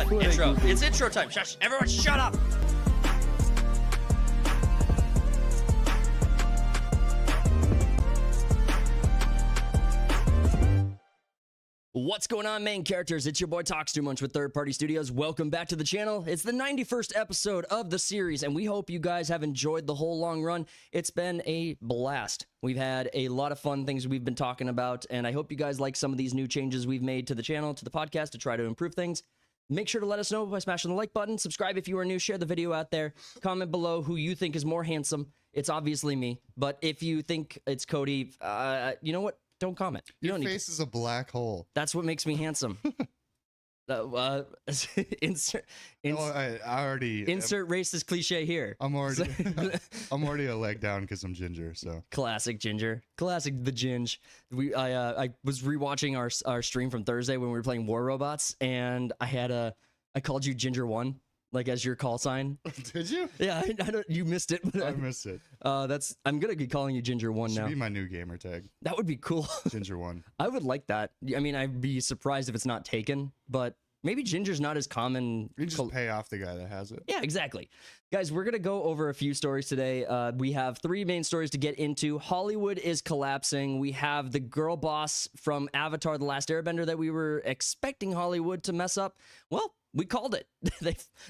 time. Intro. It's intro time. Shush. Everyone shut up. What's going on, main characters? It's your boy Talks Too Much with Third Party Studios. Welcome back to the channel. It's the 91st episode of the series, and we hope you guys have enjoyed the whole long run. It's been a blast. We've had a lot of fun things we've been talking about, and I hope you guys like some of these new changes we've made to the channel, to the podcast, to try to improve things. Make sure to let us know by smashing the like button. Subscribe if you are new. Share the video out there. Comment below who you think is more handsome. It's obviously me, but if you think it's Cody, you know what? Don't comment. Your face is a black hole. That's what makes me handsome. Insert racist cliche here. I'm already a leg down because I'm ginger. So classic ginger, classic the ginge. I was rewatching our stream from Thursday when we were playing War Robots, and I called you Ginger One. Like as your call sign. Did you? Yeah, I don't. You missed it. But I missed it. I'm gonna be calling you Ginger One now. Should be my new gamer tag. That would be cool. Ginger One. I would like that. I mean, I'd be surprised if it's not taken, but maybe Ginger's not as common. You just pay off the guy that has it. Yeah, exactly. Guys, we're gonna go over a few stories today. We have three main stories to get into. Hollywood is collapsing. We have the girl boss from Avatar: The Last Airbender that we were expecting Hollywood to mess up. Well, we called it.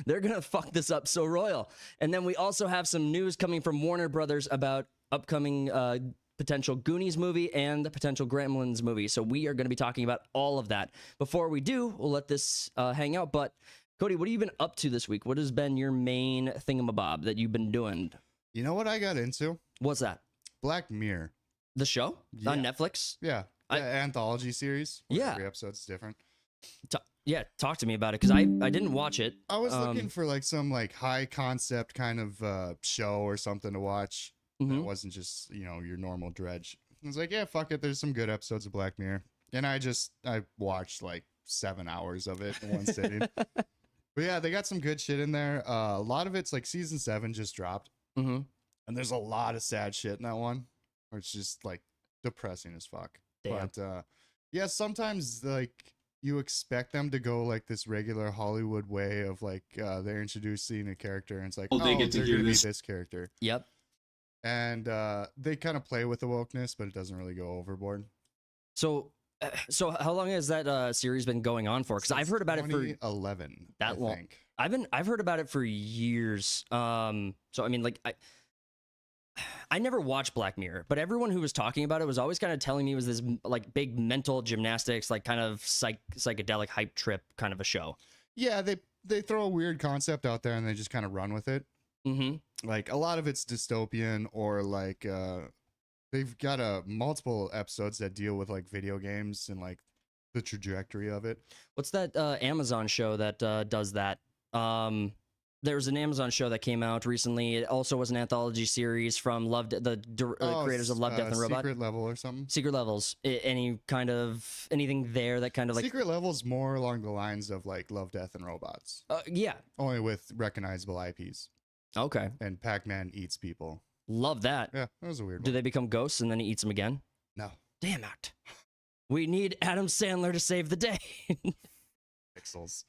They're going to fuck this up so royal. And then we also have some news coming from Warner Brothers about upcoming potential Goonies movie and the potential Gremlins movie. So we are going to be talking about all of that. Before we do, we'll let this hang out. But Cody, what have you been up to this week? What has been your main thingamabob that you've been doing? You know what I got into? What's that? Black Mirror. The show? Yeah. On Netflix? Yeah. The anthology series. Yeah. Every episode's different. Yeah, talk to me about it, because I didn't watch it. I was looking for like some like high concept kind of show or something to watch. That wasn't just, you know, your normal dredge. I was like, yeah, fuck it. There's some good episodes of Black Mirror. And I watched like 7 hours of it in one sitting. But yeah, they got some good shit in there. A lot of it's like season 7 just dropped. And there's a lot of sad shit in that one, where it's just like depressing as fuck. Damn. But yeah, sometimes like you expect them to go like this regular Hollywood way of like they're introducing a character and it's like, they get to they're hear gonna be this. this character. Yep. And they kind of play with the wokeness, but it doesn't really go overboard. So how long has that series been going on for? Because I've heard about it for 2011. that long. Think. I've heard about it for years. So I mean, like I never watched Black Mirror, but everyone who was talking about it was always kind of telling me it was this like big mental gymnastics, like kind of psychedelic hype trip kind of a show. Yeah, they throw a weird concept out there and they just kind of run with it. Like a lot of it's dystopian, or like they've got multiple episodes that deal with like video games and like the trajectory of it. What's that Amazon show that does that? There was an Amazon show that came out recently. It also was an anthology series from the creators of Love, Death, and Robot. Secret Level or something. Secret Levels. Anything there that kind of like Secret Level's more along the lines of like Love, Death, and Robots. Yeah. Only with recognizable IPs. Okay. And Pac-Man eats people. Love that. Yeah, that was a weird one. Do they become ghosts and then he eats them again? No. Damn it. We need Adam Sandler to save the day. Pixels.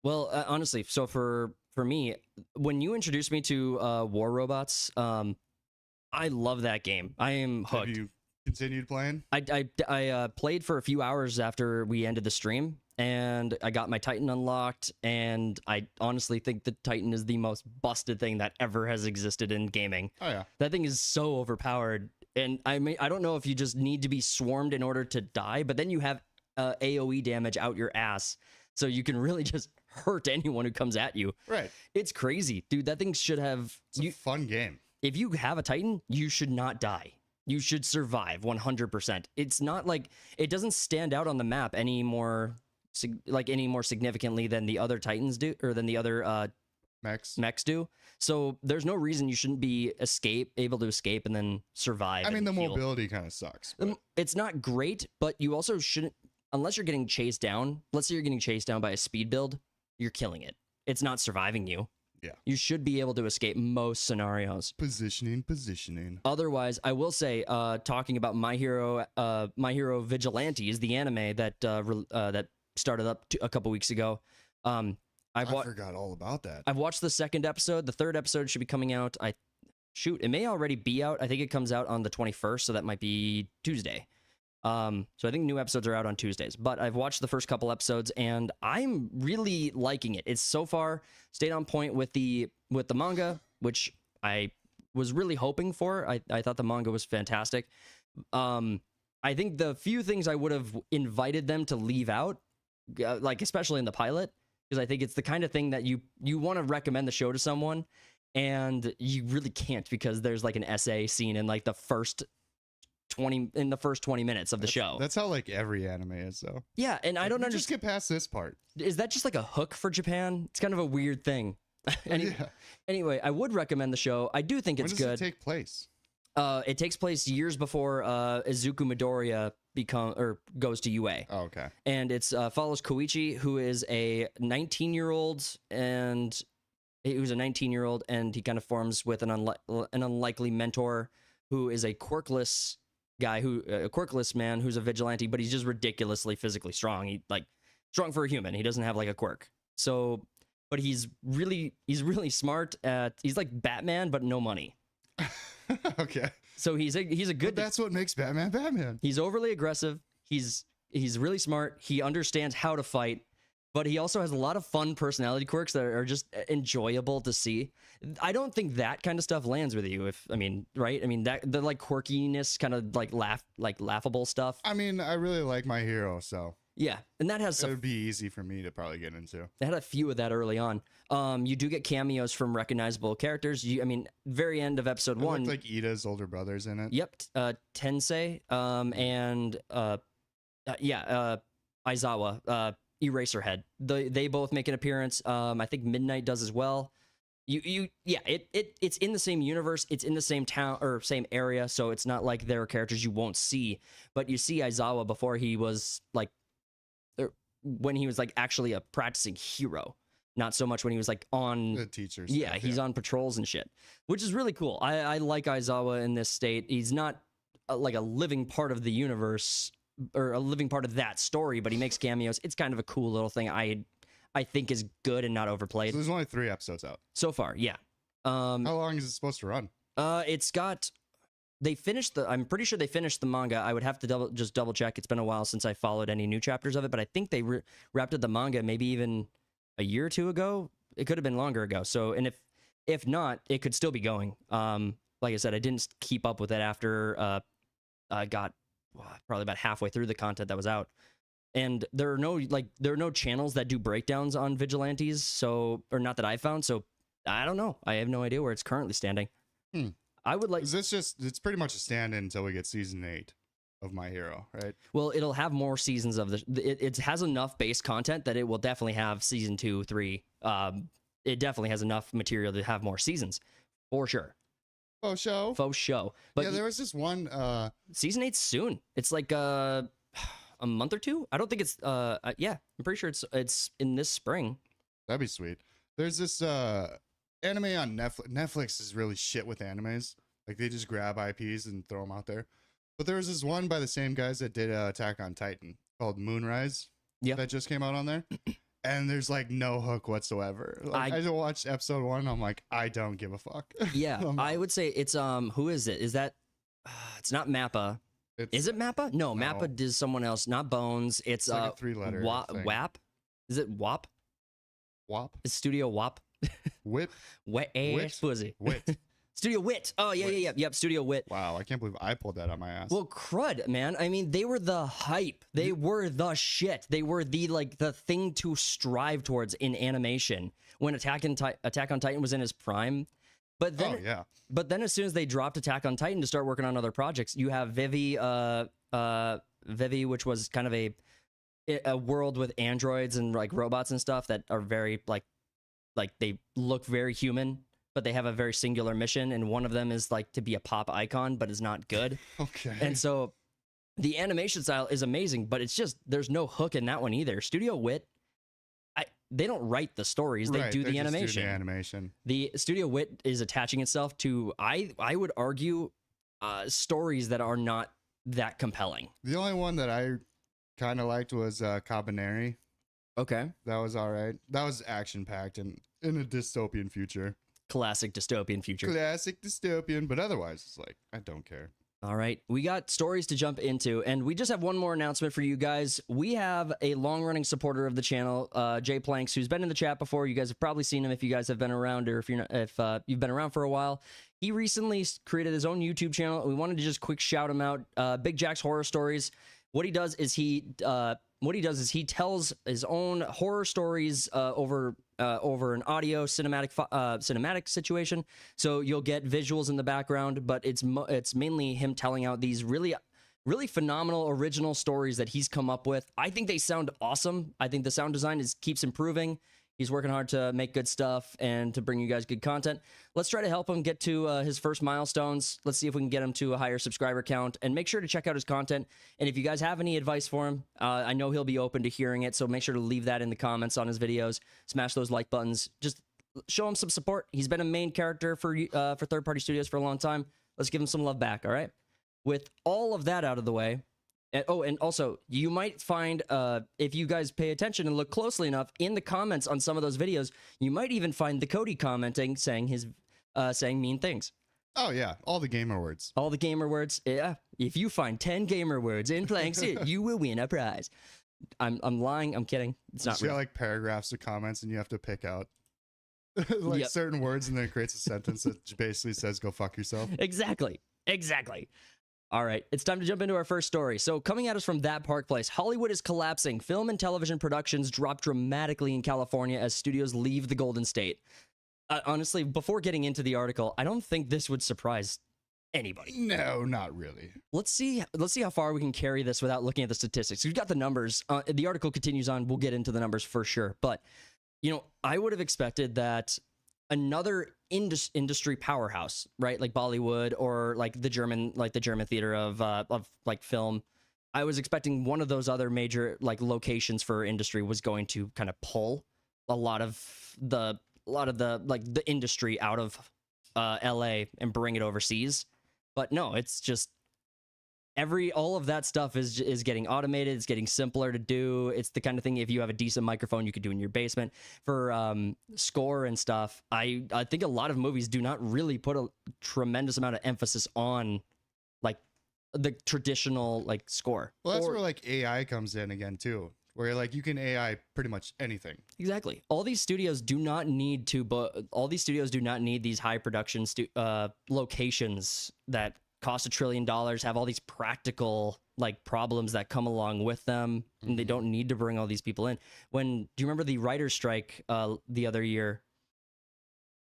Well, honestly, so for me, when you introduced me to War Robots, I love that game. I am hooked. Have you continued playing? I played for a few hours after we ended the stream, and I got my Titan unlocked, and I honestly think the Titan is the most busted thing that ever has existed in gaming. Oh yeah. That thing is so overpowered, and I don't know if you just need to be swarmed in order to die, but then you have AoE damage out your ass, so you can really just hurt anyone who comes at you. Right. It's crazy, dude. That thing should have... It's a fun game. If you have a Titan, you should not die. You should survive 100%. It's not like... It doesn't stand out on the map any more significantly than the other Titans do, or than the other mechs do. So there's no reason you shouldn't be able to escape and then survive. I mean, the heal. mobility kind of sucks. It's not great, but you also shouldn't... Unless you're getting chased down, let's say you're getting chased down by a speed build, you're killing it. It's not surviving you. Yeah. You should be able to escape most scenarios. Positioning. Otherwise, I will say, talking about My Hero Vigilantes, the anime that that started up a couple weeks ago, I forgot all about that. I've watched the second episode. The third episode should be coming out. It may already be out. I think it comes out on the 21st, so that might be Tuesday. So I think new episodes are out on Tuesdays. But I've watched the first couple episodes, and I'm really liking it. It's so far stayed on point with the manga, which I was really hoping for. I thought the manga was fantastic. I think the few things I would have invited them to leave out, like especially in the pilot, because I think it's the kind of thing that you want to recommend the show to someone, and you really can't, because there's like an essay scene in like the first 20 minutes of the show. That's how like every anime is, though. Yeah, and I don't understand. Just get past this part. Is that just like a hook for Japan? It's kind of a weird thing. Anyway, I would recommend the show. I do think it's good. When does it take place? It takes place years before Izuku Midoriya goes to UA. Oh, okay. And it's follows Koichi, who is a 19-year-old, and he kind of forms with an unlikely mentor who is a quirkless man who's a vigilante, but he's just ridiculously physically strong. He strong for a human. He doesn't have like a quirk. So, but he's really smart. He's like Batman, but no money. Okay. So he's a good. But that's what makes Batman Batman. He's overly aggressive. He's really smart. He understands how to fight, but he also has a lot of fun personality quirks that are just enjoyable to see. I don't think that kind of stuff lands with you. Right? I mean, that the like quirkiness, kind of like laughable stuff. I mean, I really like My Hero, so yeah, and that has it would be easy for me to probably get into. They had a few of that early on. You do get cameos from recognizable characters. Very end of episode 1, like Ida's older brothers in it. Yep, Tensei, and Aizawa, Eraserhead. They both make an appearance. I think Midnight does as well. It's in the same universe. It's in the same town or same area, so it's not like there are characters you won't see. But you see Aizawa before he was like, when he was like actually a practicing hero, not so much when he was like on the teachers. Yeah, he's on patrols and shit, which is really cool. I like Aizawa in this state. He's not like a living part of the universe or a living part of that story, but he makes cameos. It's kind of a cool little thing. I think is good and not overplayed. So there's only 3 episodes out so far. Yeah. How long is it supposed to run? I'm pretty sure they finished the manga. I would have to double check. It's been a while since I followed any new chapters of it, but I think they wrapped up the manga maybe even a year or two ago. It could have been longer ago. So, and if not, it could still be going. Like I said, I didn't keep up with it after I got probably about halfway through the content that was out. And there are no channels that do breakdowns on vigilantes, or not that I found. So I don't know. I have no idea where it's currently standing. I would like. It's pretty much a stand-in until we get season 8 of My Hero, right? Well, it'll have more seasons of it has enough base content that it will definitely have season 2, 3. It definitely has enough material to have more seasons, for sure. Faux show. But yeah, there was this one. Season 8's soon. It's like a month or 2. I don't think it's. Yeah, I'm pretty sure it's in this spring. That'd be sweet. There's this anime on Netflix. Netflix is really shit with animes. Like they just grab IPs and throw them out there. But there was this one by the same guys that did Attack on Titan called Moonrise. Yeah, that just came out on there. And there's like no hook whatsoever. Like, I just watched episode 1. I'm like, I don't give a fuck. Yeah, I would say it's who is it? Is that it's not Mappa? Is it Mappa? No, Mappa does someone else. Not Bones. It's like a 3-letter WAP. Is it WAP? WAP. It's Studio WAP. Whip. Wet ass pussy. Wit. Studio Wit. Oh, yeah. Yep, Studio Wit. Wow, I can't believe I pulled that on my ass. Well, crud, man. I mean, they were the hype. They were the shit. They were the thing to strive towards in animation when Attack on Titan was in his prime. But then, But then as soon as they dropped Attack on Titan to start working on other projects, you have Vivi, which was kind of a world with androids and like robots and stuff that are very like they look very human, but they have a very singular mission, and one of them is like to be a pop icon, but is not good. Okay. And so the animation style is amazing, but it's just there's no hook in that one either. Studio Wit, they don't write the stories; they do the animation. The Studio Wit is attaching itself to I would argue stories that are not that compelling. The only one that I kind of liked was Cabaneri. Okay. That was all right. That was action packed and in a dystopian future. Classic dystopian future. Classic dystopian, but otherwise, it's like, I don't care. All right, we got stories to jump into, and we just have one more announcement for you guys. We have a long-running supporter of the channel, Jay Planks, who's been in the chat before. You guys have probably seen him if you guys have been around, or if you're not, if you've been around for a while. He recently created his own YouTube channel. We wanted to just quick shout him out. Big Jack's Horror Stories. What he does is he tells his own horror stories over an audio cinematic situation. So you'll get visuals in the background, but it's mainly him telling out these really phenomenal original stories that he's come up with. I think they sound awesome. I think the sound design keeps improving. He's working hard to make good stuff and to bring you guys good content. Let's try to help him get to his first milestones. Let's see if we can get him to a higher subscriber count, and make sure to check out his content. And if you guys have any advice for him, I know he'll be open to hearing it, so make sure to leave that in the comments on his videos. Smash those like buttons. Just show him some support. He's been a main character for third-party studios for a long time. Let's give him some love back, all right? With all of that out of the way, and also, you might find, if you guys pay attention and look closely enough, in the comments on some of those videos, you might even find the Cody commenting, saying mean things. Oh, yeah. All the gamer words. All the gamer words. Yeah. If you find 10 gamer words in Plank's Hit, you will win a prize. I'm lying. I'm kidding. It's not real. Got like paragraphs of comments, and you have to pick out like certain words, and then it creates a sentence that basically says, go fuck yourself. Exactly. All right, it's time to jump into our first story. So coming at us from That Park Place, Hollywood is collapsing. Film and television productions drop dramatically in California as studios leave the Golden State. Honestly, before getting into the article, I don't think this would surprise anybody. No, not really. Let's see how far we can carry this without looking at the statistics. We've got the numbers. The article continues on. We'll get into the numbers for sure. But, I would have expected that another industry powerhouse, right, like Bollywood or like the German theater of film, I was expecting one of those other major like locations for industry was going to kind of pull a lot of the industry out of LA and bring it overseas. But no, it's just all of that stuff is getting automated. It's getting simpler to do. It's the kind of thing, if you have a decent microphone, you could do in your basement. For score and stuff, I think a lot of movies do not really put a tremendous amount of emphasis on like the traditional like score. Well, that's where like AI comes in again too, where like you can AI pretty much anything. Exactly. All these studios do not need these high production locations that cost $1 trillion, have all these practical like problems that come along with them, and they don't need to bring all these people in. Do you remember the writer's strike the other year?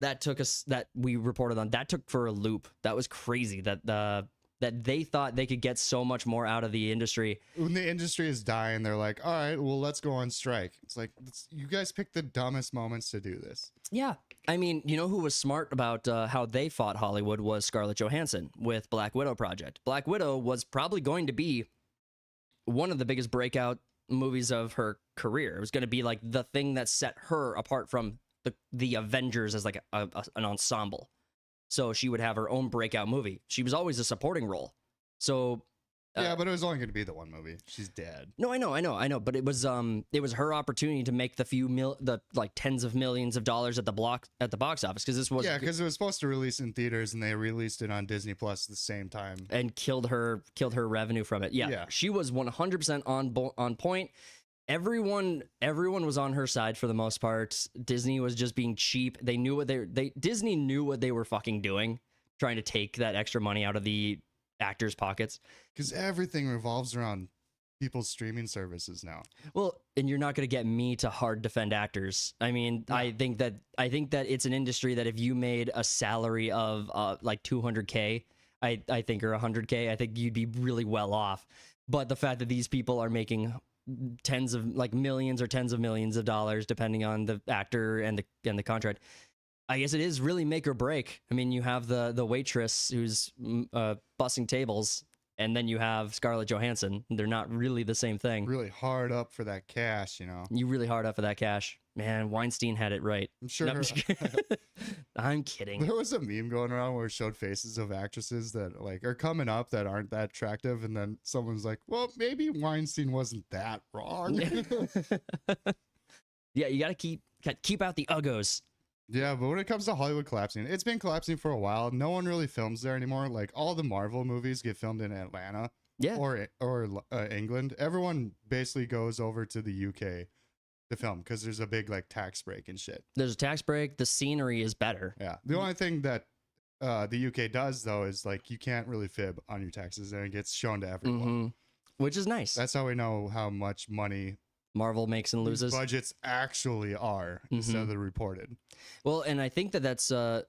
That we reported on. That took for a loop. That was crazy. That they thought they could get so much more out of the industry. When the industry is dying, they're like, all right, well, let's go on strike. It's like, you guys picked the dumbest moments to do this. Yeah. I mean, you know who was smart about how they fought Hollywood was Scarlett Johansson with Black Widow Project. Black Widow was probably going to be one of the biggest breakout movies of her career. It was going to be like the thing that set her apart from the Avengers as like an ensemble. So she would have her own breakout movie. She was always a supporting role. So yeah, but it was only going to be the one movie. She's dead. No, I know. But it was her opportunity to make the tens of millions of dollars at the box office, because this was because it was supposed to release in theaters, and they released it on Disney Plus at the same time and killed her revenue from it. Yeah. She was 100% on point. Everyone was on her side for the most part. Disney was just being cheap. They knew Disney knew what they were fucking doing, trying to take that extra money out of the actors' pockets. Because everything revolves around people's streaming services now. Well, and you're not going to get me to hard defend actors. I mean, no. I think that it's an industry that if you made a salary of like $200K, I think, or $100K, I think you'd be really well off. But the fact that these people are making millions or tens of millions of dollars, depending on the actor and the contract, I guess it is really make or break. I mean, you have the waitress who's bussing tables, and then you have Scarlett Johansson. They're not really the same thing. Really hard up for that cash, You really hard up for that cash. Man, Weinstein had it right. I'm sure. No, I'm kidding. There was a meme going around where it showed faces of actresses that like are coming up that aren't that attractive, and then someone's like, well, maybe Weinstein wasn't that wrong. Yeah, you got to keep out the uggos. Yeah, but when it comes to Hollywood collapsing, it's been collapsing for a while. No one really films there anymore. Like all the Marvel movies get filmed in Atlanta, or England. Everyone basically goes over to the UK to film because there's a big like tax break and shit. There's a tax break. The scenery is better. Yeah. The only thing that the UK does though is like you can't really fib on your taxes, and it gets shown to everyone, which is nice. That's how we know how much money Marvel makes and loses. Budgets actually are instead of the reported. Well, and I think that's the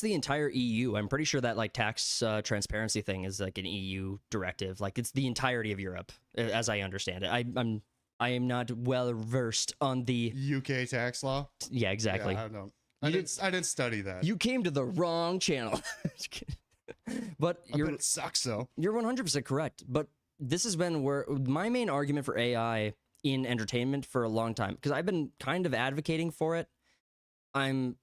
entire EU. I'm pretty sure that like tax transparency thing is like an EU directive. Like it's the entirety of Europe, as I understand it. I am not well versed on the UK tax law. Yeah, exactly. Yeah, I don't know. I didn't study that. You came to the wrong channel. But it sucks though. You're 100% correct. But this has been where my main argument for AI in entertainment for a long time, because I've been kind of advocating for it. I'm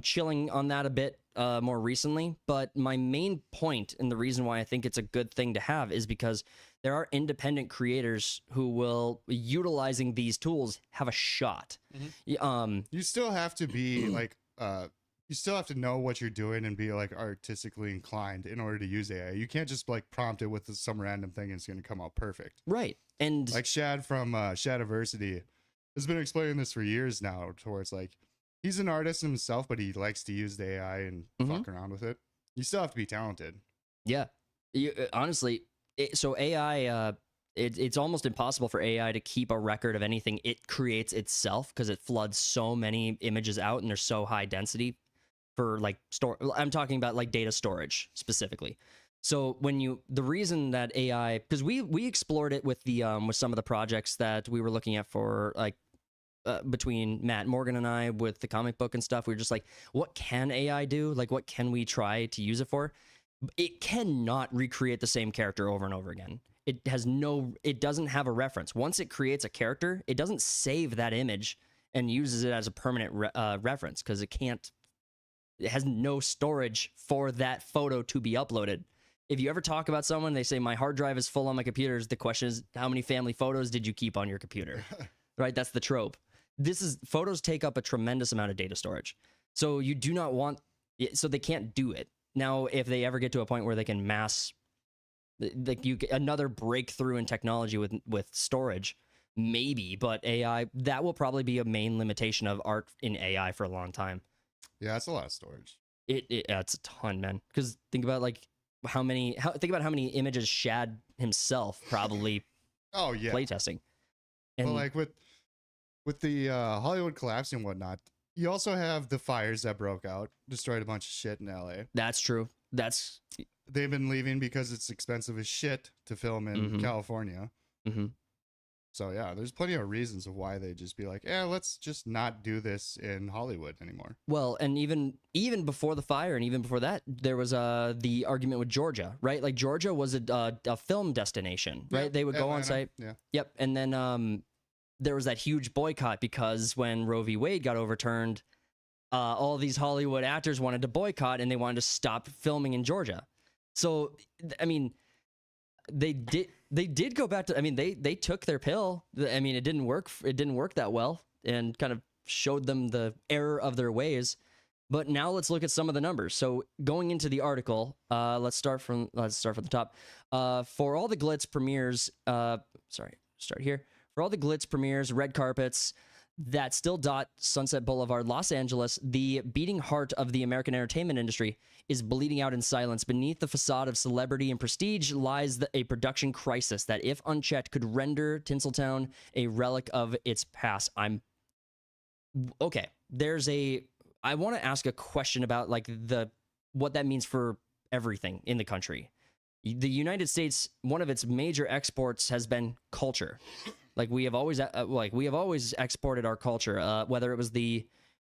chilling on that a bit more recently, but my main point and the reason why I think it's a good thing to have is because there are independent creators who will, utilizing these tools, have a shot. You still have to be like you still have to know what you're doing and be like artistically inclined in order to use AI. You can't just like prompt it with some random thing and it's going to come out perfect. Right. And like Shad from Shadiversity has been explaining this for years now, towards like he's an artist himself, but he likes to use the AI and fuck around with it. You still have to be talented. Yeah. Honestly, so AI, it's almost impossible for AI to keep a record of anything it creates itself because it floods so many images out and they're so high density for like I'm talking about like data storage specifically. So the reason that AI, because we explored it with with some of the projects that we were looking at for like between Matt Morgan and I with the comic book and stuff, we were just like, what can AI do? Like, what can we try to use it for? It cannot recreate the same character over and over again. It doesn't have a reference. Once it creates a character, it doesn't save that image and uses it as a permanent reference because it has no storage for that photo to be uploaded. If you ever talk about someone, they say, my hard drive is full on my computers. The question is, how many family photos did you keep on your computer? Right? That's the trope. Photos take up a tremendous amount of data storage. So you do not want, so they can't do it. Now, if they ever get to a point where they can another breakthrough in technology with storage, maybe, but AI, that will probably be a main limitation of art in AI for a long time. Yeah, it's a lot of storage. It's a ton, man. Because think about how many images Shad himself probably playtesting. And well, like with the Hollywood collapse and whatnot, you also have the fires that broke out, destroyed a bunch of shit in LA. That's true. They've been leaving because it's expensive as shit to film in California. So yeah, there's plenty of reasons of why they just be like, yeah, let's just not do this in Hollywood anymore. Well, and even before the fire and even before that, there was the argument with Georgia, right? Like Georgia was a film destination, right? They would go on site. Yeah. Yep. And then there was that huge boycott because when Roe v. Wade got overturned, all these Hollywood actors wanted to boycott and they wanted to stop filming in Georgia. So, I mean, they did go back to, I mean, they took their pill. I mean, it didn't work that well and kind of showed them the error of their ways. But now let's look at some of the numbers. So going into the article, let's start from the top. For all the glitz premieres, start here. For all the glitz premieres, red carpets that still dot Sunset Boulevard, Los Angeles, the beating heart of the American entertainment industry is bleeding out in silence. Beneath the facade of celebrity and prestige lies a production crisis that, if unchecked, could render Tinseltown a relic of its past. Okay. I want to ask a question about like what that means for everything in the country. The United States, one of its major exports has been culture. Like we have always exported our culture, whether it was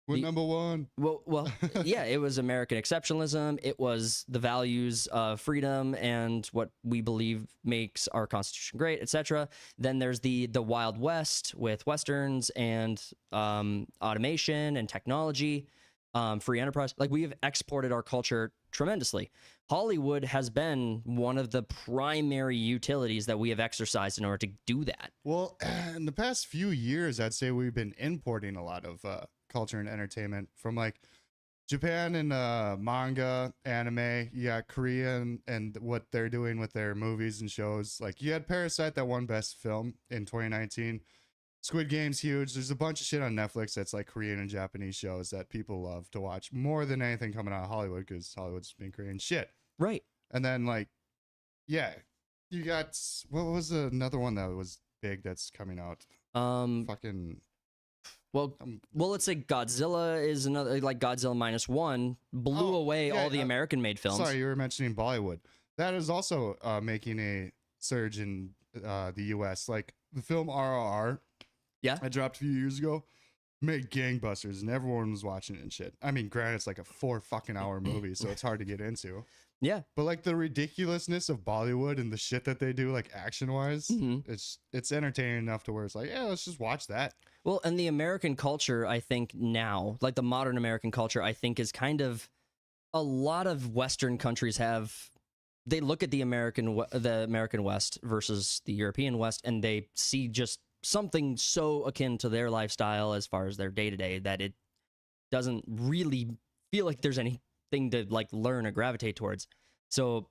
we're number one. Well, yeah, it was American exceptionalism. It was the values of freedom and what we believe makes our Constitution great, etc. Then there's the Wild West with Westerns and automation and technology, free enterprise. Like we have exported our culture tremendously. Hollywood has been one of the primary utilities that we have exercised in order to do that. Well, in the past few years, I'd say we've been importing a lot of culture and entertainment from like Japan and manga, anime. You got Korea and what they're doing with their movies and shows. Like you had Parasite that won Best Film in 2019. Squid Game's huge. There's a bunch of shit on Netflix that's like Korean and Japanese shows that people love to watch more than anything coming out of Hollywood because Hollywood's been creating shit. Right. And then like, yeah, you got, what was another one that was big that's coming out? Fucking. Well, let's say Godzilla is another, like Godzilla -1 blew away all the American-made films. Sorry, you were mentioning Bollywood. That is also making a surge in the U.S. Like the film RRR. Yeah, I dropped a few years ago, made gangbusters, and everyone was watching it and shit. I mean, granted, it's like a 4-fucking-hour movie, so it's hard to get into. Yeah, but like the ridiculousness of Bollywood and the shit that they do, like action-wise, it's entertaining enough to where it's like, yeah, let's just watch that. Well, and the American culture, I think now, like the modern American culture, I think is kind of a lot of Western countries have. They look at the American West versus the European West, and they see just something so akin to their lifestyle as far as their day-to-day that it doesn't really feel like there's anything to like learn or gravitate towards. So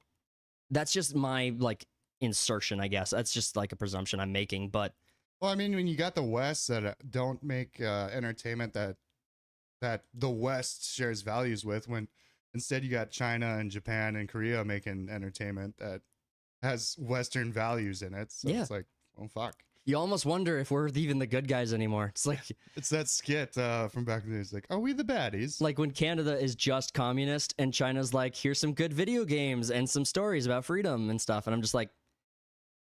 that's just my like insertion, I guess. That's just like a presumption I'm making. But well, I mean, when you got the West that don't make entertainment that the West shares values with, when instead you got China and Japan and Korea making entertainment that has Western values in it. So it's like, oh, fuck. You almost wonder if we're even the good guys anymore. It's like it's that skit from back in the day. It's like, are we the baddies? Like when Canada is just communist and China's like, here's some good video games and some stories about freedom and stuff. And I'm just like,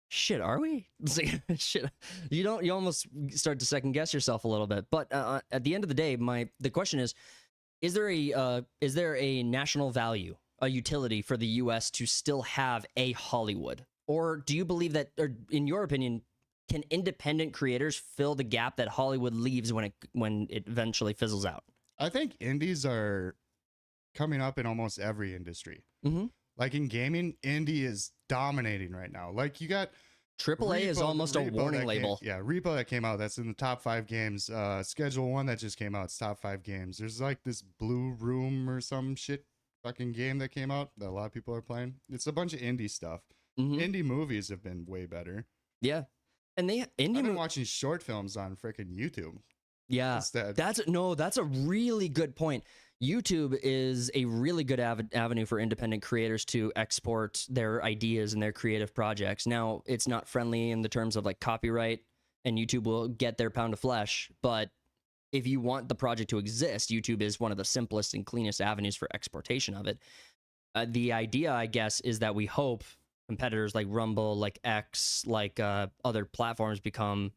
shit, are we? It's like, shit. You almost start to second guess yourself a little bit. But at the end of the day, the question is there a national value, a utility for the U.S. to still have a Hollywood? Or do you believe that, or in your opinion, can independent creators fill the gap that Hollywood leaves when it eventually fizzles out? I think indies are coming up in almost every industry. Mm-hmm. Like in gaming, indie is dominating right now. Like you got AAA is almost a warning label. Repo that came out. That's in the top 5 games. Schedule 1 that just came out. It's top 5 games. There's like this Blue Room or some shit fucking game that came out that a lot of people are playing. It's a bunch of indie stuff. Mm-hmm. Indie movies have been way better. Yeah. And I've been watching short films on freaking YouTube. Yeah, instead. That's a really good point. YouTube is a really good avenue for independent creators to export their ideas and their creative projects. Now, it's not friendly in the terms of like copyright, and YouTube will get their pound of flesh. But if you want the project to exist, YouTube is one of the simplest and cleanest avenues for exportation of it. The idea, I guess, is that we hope competitors like Rumble, like X, like other platforms become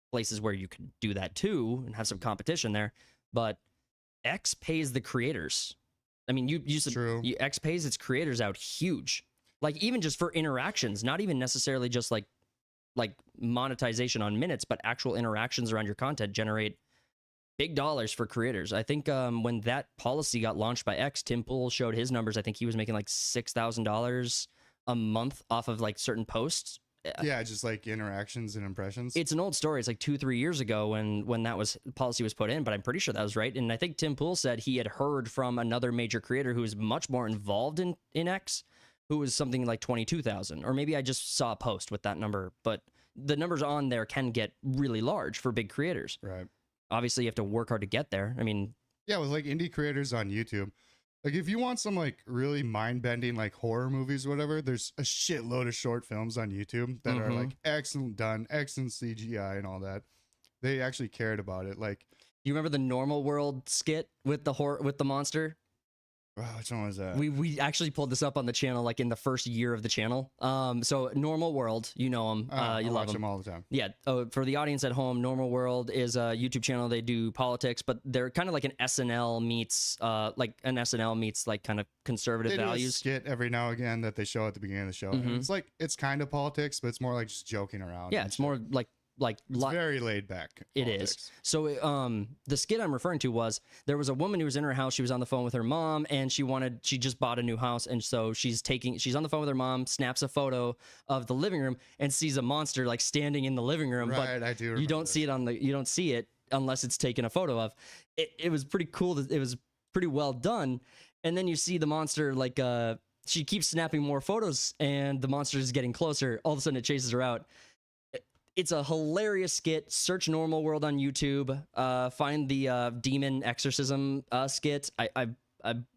places where you can do that too and have some competition there. But X pays the creators. I mean, you said X pays its creators out huge. Like even just for interactions, not even necessarily just like monetization on minutes, but actual interactions around your content generate big dollars for creators. I think when that policy got launched by X, Tim Pool showed his numbers. I think he was making like $6,000 a month off of like certain posts. Yeah, just like interactions and impressions. It's an old story. It's like 2-3 years ago when that policy was put in, but I'm pretty sure that was right. And I think Tim Pool said he had heard from another major creator who is much more involved in X, who was something like 22,000, or maybe I just saw a post with that number. But the numbers on there can get really large for big creators. Right. Obviously, you have to work hard to get there. I mean, yeah, with like indie creators on YouTube. Like if you want some like really mind-bending like horror movies or whatever, there's a shitload of short films on YouTube that are like excellent CGI and all that. They actually cared about it. Like, you remember the Normal World skit with the monster? Oh, which one was that? We actually pulled this up on the channel like in the first year of the channel. So Normal World, you know them, you love watch them all the time. Yeah. For the audience at home, Normal World is a YouTube channel. They do politics, but they're kind of like an SNL meets like kind of conservative values. Do a skit every now and again that they show at the beginning of the show. And it's kind of politics, but it's more like just joking around. Yeah, it's more like like It's very laid back. it is. So the skit I'm referring to was there was a woman who was in her house. She was on the phone with her mom, and she just bought a new house, and so she's on the phone with her mom, snaps a photo of the living room, and sees a monster like standing in the living room. Right, but I do. You don't see it unless it's taken a photo of. It was pretty cool. It was pretty well done, and then you see the monster like she keeps snapping more photos, and the monster is getting closer. All of a sudden, it chases her out. It's a hilarious skit. Search Normal World on YouTube. Find the demon exorcism skit. I'm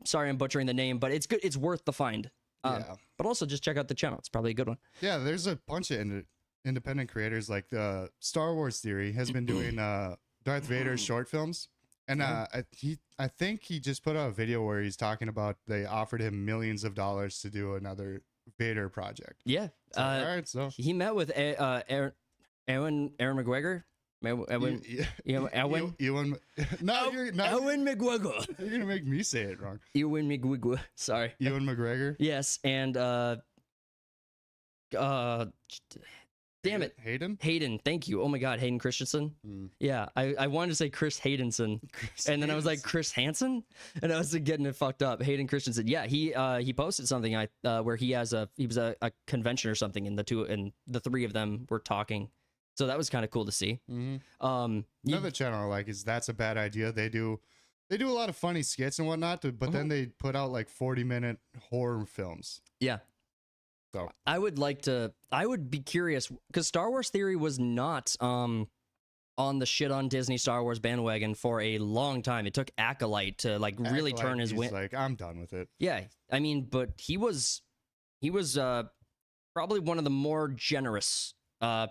sorry I'm butchering the name, but it's good. It's worth the find. But also just check out the channel. It's probably a good one. Yeah, there's a bunch of independent creators. Like the Star Wars Theory has been doing Darth Vader short films. And I think he just put out a video where he's talking about they offered him millions of dollars to do another Vader project. Yeah. So, all right, so he met with Aaron McGregor. Ewan McGregor. You're gonna make me say it wrong. Ewan McGregor. Sorry. Ewan McGregor. Yes, and damn it. Hayden, thank you. Oh my God, Hayden Christensen. Yeah, I wanted to say Chris Haydenson, and then I was like Chris Hansen, and I was getting it fucked up. Hayden Christensen. Yeah, he posted something where he was a convention or something, and the three of them were talking. So that was kind of cool to see. Another channel I like is That's a Bad Idea. They do a lot of funny skits and whatnot, but then they put out like 40-minute horror films. Yeah. So I would be curious because Star Wars Theory was not on the shit on Disney Star Wars bandwagon for a long time. It took Acolyte to like really turn his wind. Like, I'm done with it. Yeah, I mean, but he was probably one of the more generous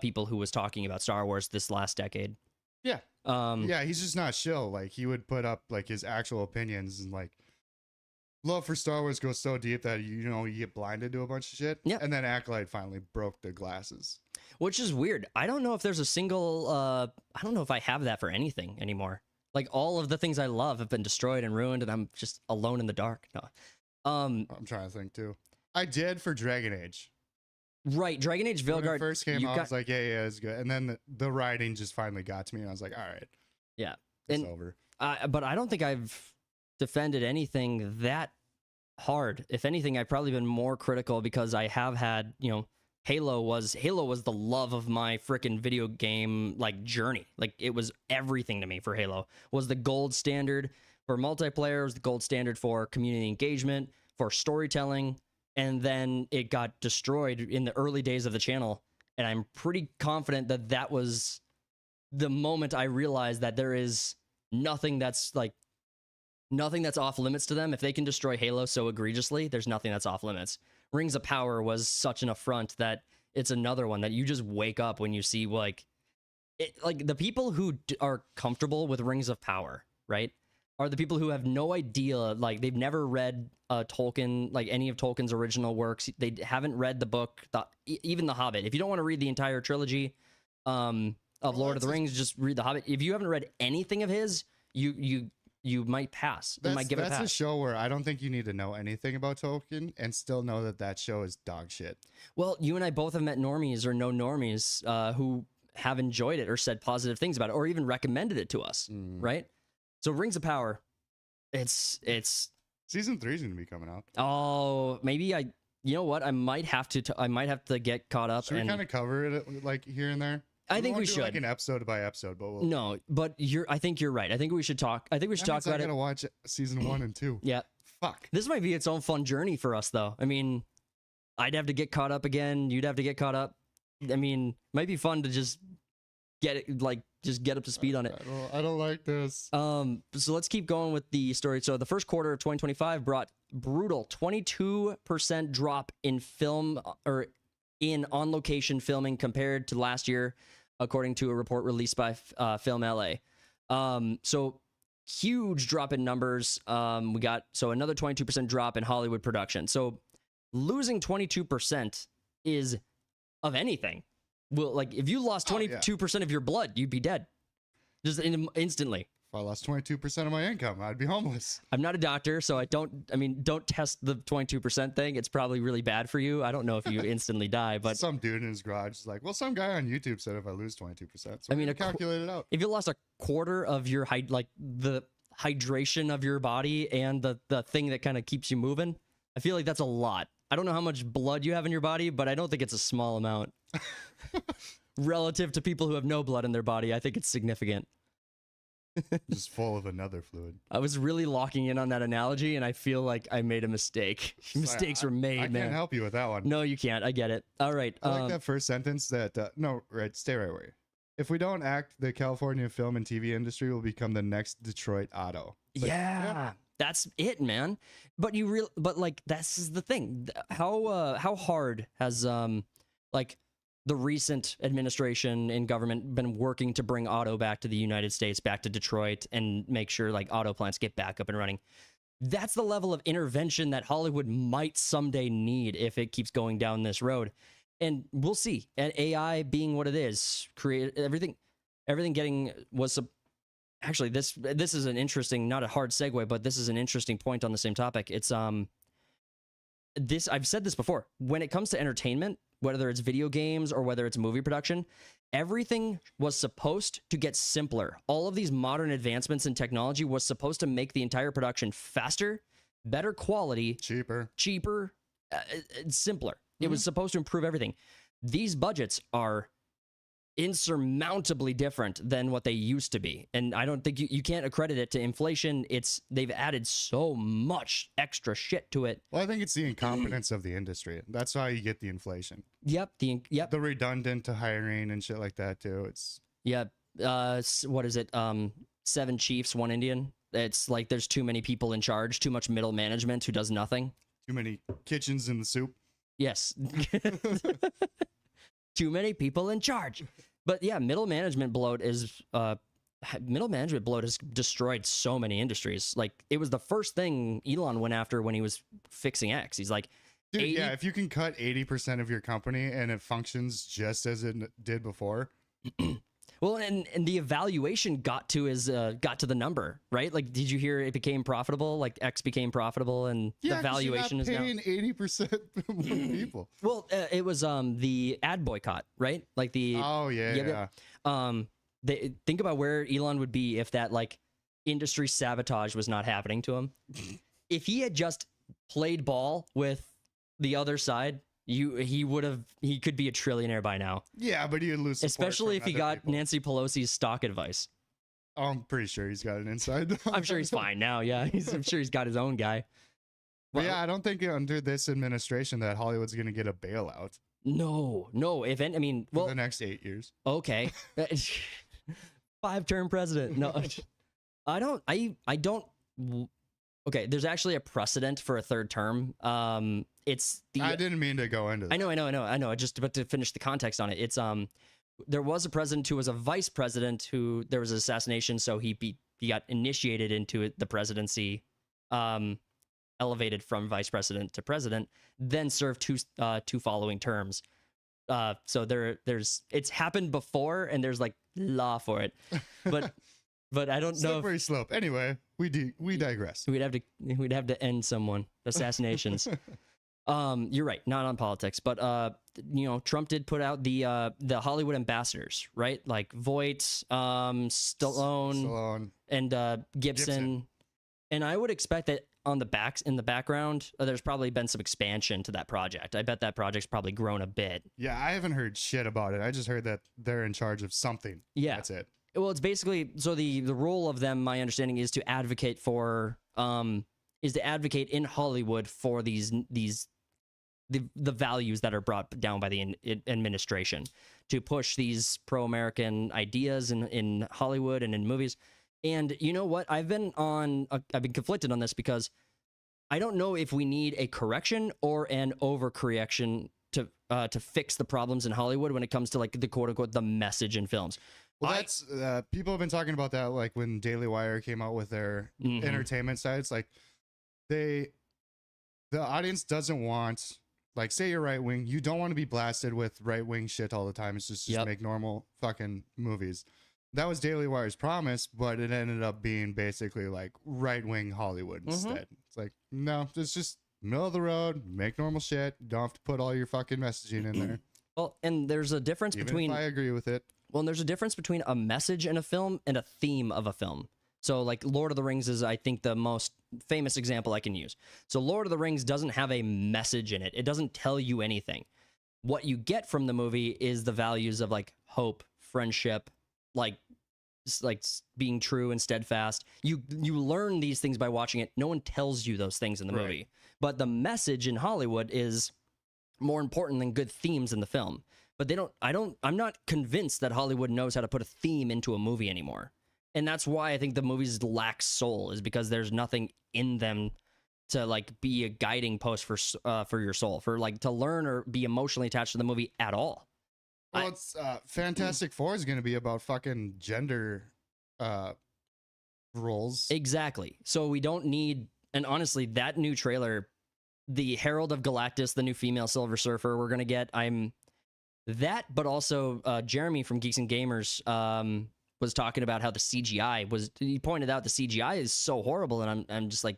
people who was talking about Star Wars this last decade. Yeah. Yeah, he's just not chill. Like, he would put up like his actual opinions, and like love for Star Wars goes so deep that you get blinded to a bunch of shit. Yeah. And then Acolyte finally broke the glasses. Which is weird. I don't know if there's a single I don't know if I have that for anything anymore. Like, all of the things I love have been destroyed and ruined, and I'm just alone in the dark. No. I'm trying to think too. I did for Dragon Age. Right, Dragon Age Vilgard. When it first came out, I was like, yeah, it's good. And then the writing just finally got to me, and I was like, all right. Yeah. It's over. But I don't think I've defended anything that hard. If anything, I've probably been more critical because I have had, Halo was the love of my freaking video game like journey. Like, it was everything to me. For Halo was the gold standard for multiplayer, was the gold standard for community engagement, for storytelling. And then it got destroyed in the early days of the channel. And I'm pretty confident that was the moment I realized that there is nothing that's off limits to them. If they can destroy Halo so egregiously, there's nothing that's off limits. Rings of Power was such an affront that it's another one that you just wake up when you see like the people who are comfortable with Rings of Power, right? Are the people who have no idea, like they've never read Tolkien, like any of Tolkien's original works. They haven't read the book, even The Hobbit. If you don't want to read the entire trilogy of Lord of the Rings, just read The Hobbit. If you haven't read anything of his, you might pass. You might give it a pass. That's a show where I don't think you need to know anything about Tolkien and still know that show is dog shit. Well, you and I both have met normies or no normies who have enjoyed it or said positive things about it or even recommended it to us, right? So Rings of Power, it's season 3 is going to be coming out. Oh, maybe you know what? I might have to get caught up. Should we kind of cover it like here and there? I think we should, like an episode by episode, but no. But I think you're right. I think we should talk. I think we should talk about it. I gotta watch season 1 and 2. Yeah. Fuck. This might be its own fun journey for us, though. I mean, I'd have to get caught up again. You'd have to get caught up. I mean, it might be fun to just get it, like, just get up to speed on it. I don't like this. So let's keep going with the story. So the first quarter of 2025 brought brutal 22% drop in film or in on-location filming compared to last year, according to a report released by Film LA. So huge drop in numbers. We got another 22% drop in Hollywood production. So losing 22% is of anything. Well, like if you lost 22% of your blood, you'd be dead, just instantly. I lost 22% of my income, I'd be homeless. I'm not a doctor, so don't test the 22% thing. It's probably really bad for you. I don't know if you instantly die, but some dude in his garage is like, well, some guy on YouTube said if I lose 22%, so I mean, calculate it out. If you lost a quarter of your the hydration of your body and the thing that kind of keeps you moving, I feel like that's a lot. I don't know how much blood you have in your body, but I don't think it's a small amount. Relative to people who have no blood in their body, I think it's significant. Just full of another fluid. I was really locking in on that analogy, and I feel like I made a mistake. Mistakes were made, I man. can't help you with that one. No, you can't. I get it. All right. I like that first sentence that, stay right where you. If we don't act, the California film and TV industry will become the next Detroit Auto. Yeah. That's it, man. But this is the thing. How hard has the recent administration in government been working to bring auto back to the United States, back to Detroit, and make sure like auto plants get back up and running? That's the level of intervention that Hollywood might someday need if it keeps going down this road. And we'll see. And AI being what it is, create everything actually, this is an interesting, not a hard segue, but this is an interesting point on the same topic. It's I've said this before. When it comes to entertainment, whether it's video games or whether it's movie production, everything was supposed to get simpler. All of these modern advancements in technology was supposed to make the entire production faster, better quality, cheaper, simpler. It was supposed to improve everything. These budgets are insurmountably different than what they used to be, and I don't think you can't accredit it to inflation. They've added so much extra shit to it. Well, I think it's the incompetence of the industry. That's how you get the inflation. Yep. The redundant to hiring and shit like that too. What is it? 7 chiefs, 1 Indian. It's like there's too many people in charge, too much middle management who does nothing. Too many kitchens in the soup. Yes. Too many people in charge. But yeah, middle management bloat has destroyed so many industries. Like, it was the first thing Elon went after when he was fixing X. He's like, dude, if you can cut 80% of your company and it functions just as it did before. Well, and the evaluation got to the number, right? Like, did you hear it became profitable? Like, X became profitable, and the valuation is now paying 80% more people. Well, it was the ad boycott, right? Like the think about where Elon would be if that like industry sabotage was not happening to him. If he had just played ball with the other side, he could be a trillionaire by now. Yeah, but he would lose support, especially if he got people. Nancy Pelosi's stock advice. Oh, I'm pretty sure he's got an inside. I'm sure he's fine now. Yeah, I'm sure he's got his own guy. But yeah, I don't think under this administration that Hollywood's going to get a bailout. No. For the next 8 years. Okay. 5-term president. No, I don't. Okay, there's actually a precedent for a 3rd term. I didn't mean to go into that. I know. Just about to finish the context on it. It's there was a president who was a vice president who there was an assassination, so he got initiated into the presidency, elevated from vice president to president, then served 2 following terms. So there's it's happened before, and there's like law for it, but I don't know. Slippery slope. Anyway, we digress. We'd have to end someone. Assassinations. You're right, not on politics, but Trump did put out the Hollywood ambassadors, right? Like Voight, Stallone, and Gibson. And I would expect that in the background, there's probably been some expansion to that project. I bet that project's probably grown a bit. Yeah, I haven't heard shit about it. I just heard that they're in charge of something. Yeah, that's it. Well, it's basically so the role of them, my understanding, is to advocate for in Hollywood for the values that are brought down by the administration, to push these pro-American ideas in Hollywood and in movies. And you know what? I've been conflicted on this because I don't know if we need a correction or an overcorrection to fix the problems in Hollywood when it comes to like the quote unquote the message in films. Well, that's people have been talking about that, like when Daily Wire came out with their entertainment side. It's like the audience doesn't want, like, say you're right wing, you don't want to be blasted with right wing shit all the time. It's just make normal fucking movies. that was Daily Wire's promise, but it ended up being basically like right-wing Hollywood instead. It's like, no, it's just middle of the road, make normal shit. Don't have to put all your fucking messaging in there. Well, and there's a difference Even between if I agree with it. Well, and there's a difference between a message in a film and a theme of a film. So, like, Lord of the Rings is, I think, the most famous example I can use. So, Lord of the Rings doesn't have a message in it. It doesn't tell you anything. What you get from the movie is the values of, like, hope, friendship, like being true and steadfast. You learn these things by watching it. No one tells you those things in the movie. But the message in Hollywood is more important than good themes in the film. But I'm not convinced that Hollywood knows how to put a theme into a movie anymore. And that's why I think the movies lack soul, is because there's nothing in them to like be a guiding post for your soul, for like to learn or be emotionally attached to the movie at all. Well, it's Fantastic Four is going to be about fucking gender roles. Exactly. So we don't need, and honestly, that new trailer, the Herald of Galactus, the new female Silver Surfer we're going to get, but also Jeremy from Geeks and Gamers was talking about how the CGI he pointed out the CGI is so horrible, and I'm just like,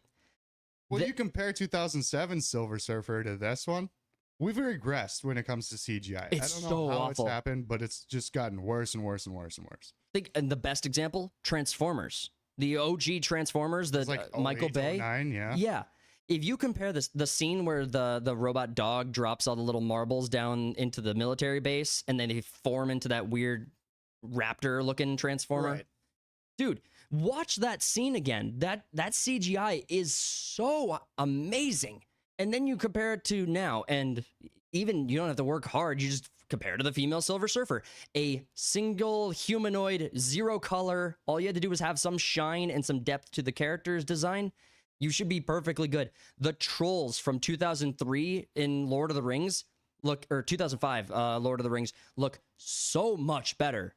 well, you compare 2007 Silver Surfer to this one, we've regressed when it comes to CGI. It's I don't know so how awful. it's happened, but it's just gotten worse and worse and worse and worse. And the best example, Transformers, the OG Transformers, the like Michael 08, Bay. 09, Yeah. If you compare the scene where the robot dog drops all the little marbles down into the military base, and then they form into that weird raptor-looking transformer, right. Dude, watch that scene again. That CGI is so amazing. And then you compare it to now, and even you don't have to work hard. You just compare to the female Silver Surfer. A single humanoid, zero color. All you had to do was have some shine and some depth to the character's design. You should be perfectly good. The trolls from 2003 in Lord of the Rings or 2005 Lord of the Rings look so much better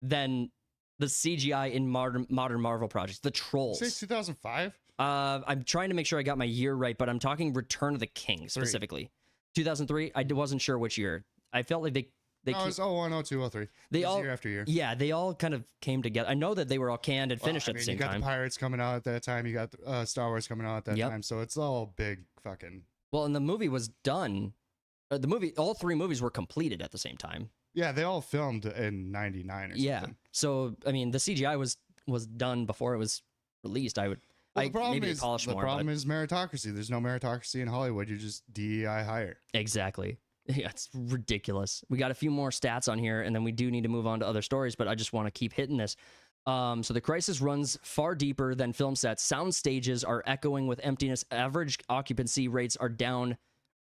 than the CGI in modern Marvel projects. The trolls. Say 2005? I'm trying to make sure I got my year right, but I'm talking Return of the King specifically. 2003. I wasn't sure which year. I felt like they No, it's 01, 02, 03. They all year after year. Yeah, they all kind of came together. I know that they were all canned and finished at the same you got time. the Pirates coming out at that time. You got Star Wars coming out at that time. So it's all big fucking. Well, and the movie was done. All three movies were completed at the same time. Yeah, they all filmed in 99 or something. Yeah. So, I mean, the CGI was done before it was released. The problem is meritocracy. There's no meritocracy in Hollywood. You're just DEI hire. Exactly. Yeah, it's ridiculous. We got a few more stats on here, and then we do need to move on to other stories, but I just want to keep hitting this. So the crisis runs far deeper than film sets. Sound stages are echoing with emptiness. Average occupancy rates